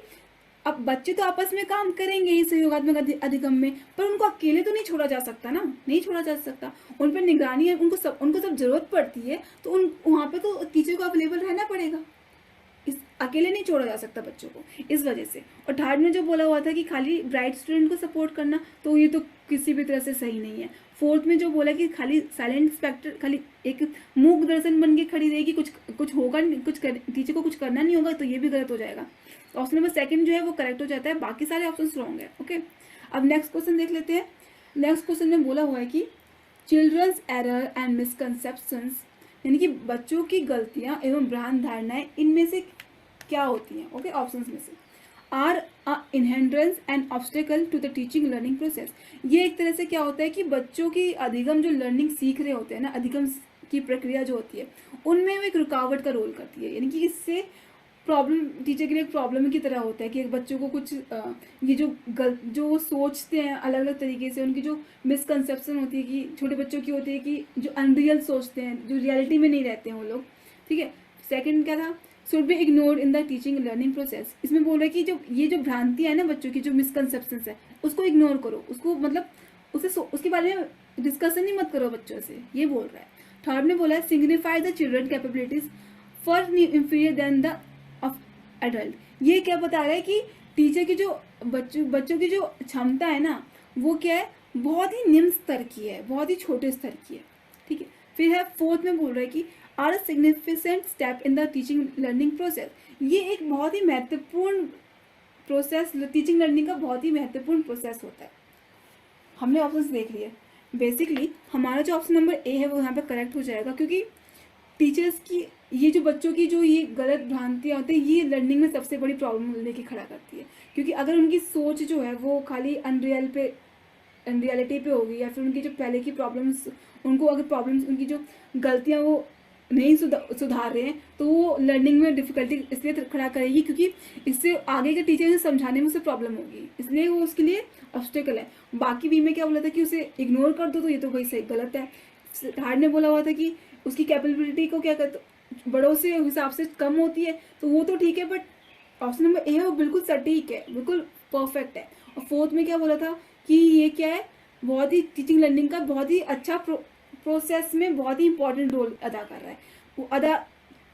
A: अब बच्चे तो आपस में काम करेंगे ही सहयोगात्मक अधिगम में, पर उनको अकेले तो नहीं छोड़ा जा सकता ना, नहीं छोड़ा जा सकता, उन पर निगरानी है, उनको सब जरूरत पड़ती है, तो उन वहाँ पे तो टीचर को अवेलेबल रहना पड़ेगा, अकेले नहीं छोड़ा जा सकता बच्चों को, इस वजह से। और थर्ड में जो बोला हुआ था कि खाली ब्राइट स्टूडेंट को सपोर्ट करना, तो ये तो किसी भी तरह से सही नहीं है। फोर्थ में जो बोला कि खाली साइलेंट स्पेक्टर, खाली एक मूक दर्शन बन के खड़ी रहेगी, कुछ होगा नहीं, टीचर को कुछ करना नहीं होगा, तो ये भी गलत हो जाएगा। ऑप्शन नंबर सेकंड जो है वो करेक्ट हो जाता है, बाकी सारे ऑप्शन रॉन्ग है। ओके, अब नेक्स्ट क्वेश्चन देख लेते हैं। नेक्स्ट क्वेश्चन में बोला हुआ है कि चिल्ड्रंस एरर एंड मिसकंसेप्शंस, यानी कि बच्चों की गलतियां एवं भ्रांत धारणाएं इनमें से क्या होती हैं। ओके, ऑप्शंस में से are a hindrance and obstacle to the teaching learning process, ये एक तरह से क्या होता है कि बच्चों की अधिगम जो लर्निंग सीख रहे होते हैं ना, अधिगम की प्रक्रिया जो होती है उनमें वो एक रुकावट का रोल करती है, यानी कि इससे प्रॉब्लम टीचर के लिए एक प्रॉब्लम की तरह होता है कि बच्चों को कुछ ये जो सोचते हैं अलग अलग तरीके से, उनकी जो मिसकंसेप्शन होती है कि छोटे बच्चों की होती है कि जो अनरियल सोचते हैं, जो रियलिटी में नहीं रहते हैं वो लोग। ठीक है, सेकंड क्या था, should be ignored in the teaching learning process, इसमें बोल रहा है कि जो भ्रांतियां है ना बच्चों की, जो मिसकंसेप्शन है उसको इग्नोर करो, उसको मतलब उसके बारे में डिस्कशन ही मत करो बच्चों से, ये बोल रहा है। थर्ड में बोला है signify the children capabilities for inferior than the of adult, ये क्या बता रहा है कि टीचर की जो बच्चों की जो क्षमता है ना वो क्या है, बहुत ही निम्न स्तर की है, बहुत ही छोटे स्तर की है। ठीक है, फिर है फोर्थ में बोल रहा है कि are a significant step in the teaching learning process, ये एक बहुत ही महत्वपूर्ण प्रोसेस, टीचिंग लर्निंग का बहुत ही महत्वपूर्ण प्रोसेस होता है। हमने ऑप्शंस देख लिए, बेसिकली हमारा जो ऑप्शन नंबर ए है वो यहाँ पे करेक्ट हो जाएगा, क्योंकि टीचर्स की ये जो बच्चों की जो ये गलत भ्रांतियाँ होती है ये लर्निंग में सबसे बड़ी प्रॉब्लम लेके खड़ा करती है, क्योंकि अगर उनकी सोच जो है वो खाली अनरियलिटी पे होगी, या फिर उनकी जो पहले की प्रॉब्लम्स, उनको अगर प्रॉब्लम्स, उनकी जो गलतियाँ वो नहीं सुधार रहे हैं, तो वो लर्निंग में डिफिकल्टी इसलिए खड़ा करेगी क्योंकि इससे आगे के टीचर से समझाने में उसे प्रॉब्लम होगी, इसलिए वो उसके लिए ऑब्स्टेकल है। बाकी बी में क्या बोला था कि उसे इग्नोर कर दो, तो ये तो वही सही गलत है। थर्ड ने बोला हुआ था कि उसकी कैपेबिलिटी को क्या करते, बड़ों से हिसाब से कम होती है, तो वो तो ठीक है, बट ऑप्शन नंबर ए है वो बिल्कुल सटीक है, बिल्कुल परफेक्ट है। और फोर्थ में क्या बोला था कि ये क्या है, बहुत ही टीचिंग लर्निंग का बहुत ही अच्छा प्रोसेस में बहुत ही इंपॉर्टेंट रोल अदा कर रहा है, वो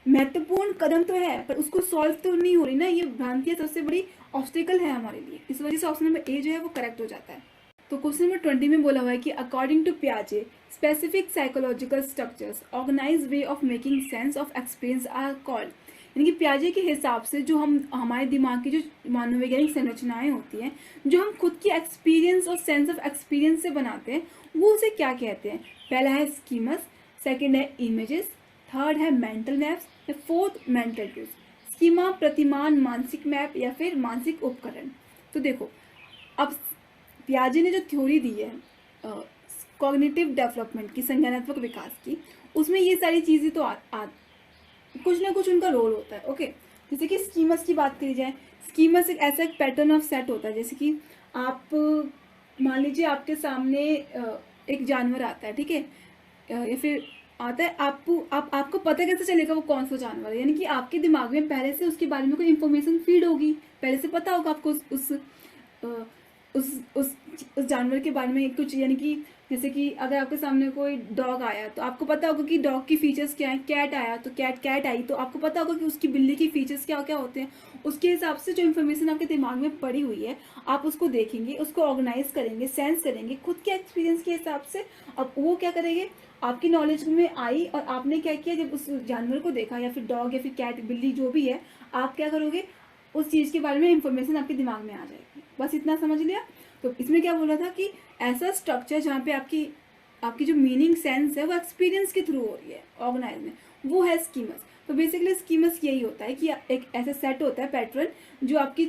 A: महत्वपूर्ण कदम तो है, पर उसको सॉल्व तो नहीं हो रही ना, ये भ्रांतियां सबसे बड़ी ऑब्स्टेकल है हमारे लिए, इस वजह से ऑप्शन नंबर ए जो है वो करेक्ट हो जाता है। तो क्वेश्चन नंबर 20 में बोला हुआ है कि अकॉर्डिंग टू पियाजे specific psychological structures organise way of making sense of experience are called, यानी कि पियाजे के हिसाब से जो हम हमारे दिमाग की जो मनोवैज्ञानिक संरचनाएं होती हैं, जो हम खुद की एक्सपीरियंस और सेंस ऑफ एक्सपीरियंस से बनाते हैं, वो उसे क्या कहते हैं। पहला है स्कीमस, सेकेंड है इमेजेस, थर्ड है मेंटल मैप्स, या फोर्थ मेंटल ट्यूज। स्कीमा प्रतिमान, मानसिक मैप या फिर मानसिक उपकरण। तो देखो, अब पियाजे ने जो थ्योरी दी है कॉग्निटिव डेवलपमेंट की, संज्ञानात्मक विकास की, उसमें ये सारी चीज़ें तो कुछ ना कुछ उनका रोल होता है। ओके, जैसे कि स्कीमस की बात करी जाए, स्कीमस एक ऐसा एक पैटर्न ऑफ सेट होता है। जैसे कि आप मान लीजिए आपके सामने एक जानवर आता है, ठीक है, या फिर आता है, आपको पता कैसे चलेगा वो कौन सा जानवर है। यानी कि आपके दिमाग में पहले से उसके बारे में कोई इन्फॉर्मेशन फीड होगी, पहले से पता होगा आपको उस जानवर के बारे में कुछ। यानी कि जैसे कि अगर आपके सामने कोई डॉग आया तो आपको पता होगा कि डॉग की फीचर्स क्या है। कैट आया तो कैट आई तो आपको पता होगा कि उसकी बिल्ली की फीचर्स क्या क्या होते हैं। उसके हिसाब से जो इन्फॉर्मेशन आपके दिमाग में पड़ी हुई है, आप उसको देखेंगे, उसको ऑर्गेनाइज करेंगे, सेंस करेंगे खुद के एक्सपीरियंस के हिसाब से। अब वो क्या करेंगे, आपकी नॉलेज में आई और आपने क्या किया, जब उस जानवर को देखा या फिर डॉग या फिर कैट बिल्ली जो भी है, आप क्या करोगे, उस चीज़ के बारे में इंफॉर्मेशन आपके दिमाग में आ जाएगी। बस इतना समझ लिया। तो इसमें क्या बोला था कि ऐसा स्ट्रक्चर जहाँ पे आपकी जो मीनिंग सेंस है वो एक्सपीरियंस के थ्रू हो रही है ऑर्गेनाइज में, वो है स्कीमस। तो बेसिकली स्कीमस यही होता है कि एक ऐसा सेट होता है पैटर्न जो आपकी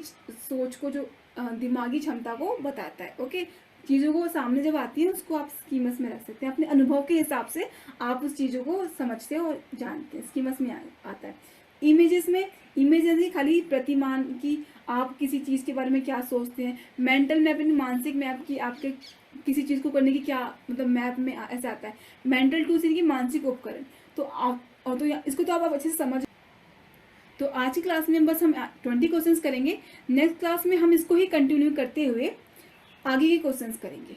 A: सोच को, जो दिमागी क्षमता को बताता है। ओके, चीज़ों को सामने जब आती है उसको आप स्कीमस में रख सकते हैं। अपने अनुभव के हिसाब से आप उस चीज़ों को समझते हैं और जानते हैं, स्कीमस में आता है। इमेजेस में, इमेजेस खाली प्रतिमान की आप किसी चीज़ के बारे में क्या सोचते हैं। मेंटल मैप यानी मानसिक मैप की आपके किसी चीज़ को करने की क्या मतलब मैप में ऐसा आता है। मेंटल टूल्स यानी कि मानसिक उपकरण। तो आप और तो इसको तो आप अच्छे से समझ। तो आज की क्लास में बस हम 20 क्वेश्चंस करेंगे। नेक्स्ट क्लास में हम इसको ही कंटिन्यू करते हुए आगे के क्वेश्चंस करेंगे।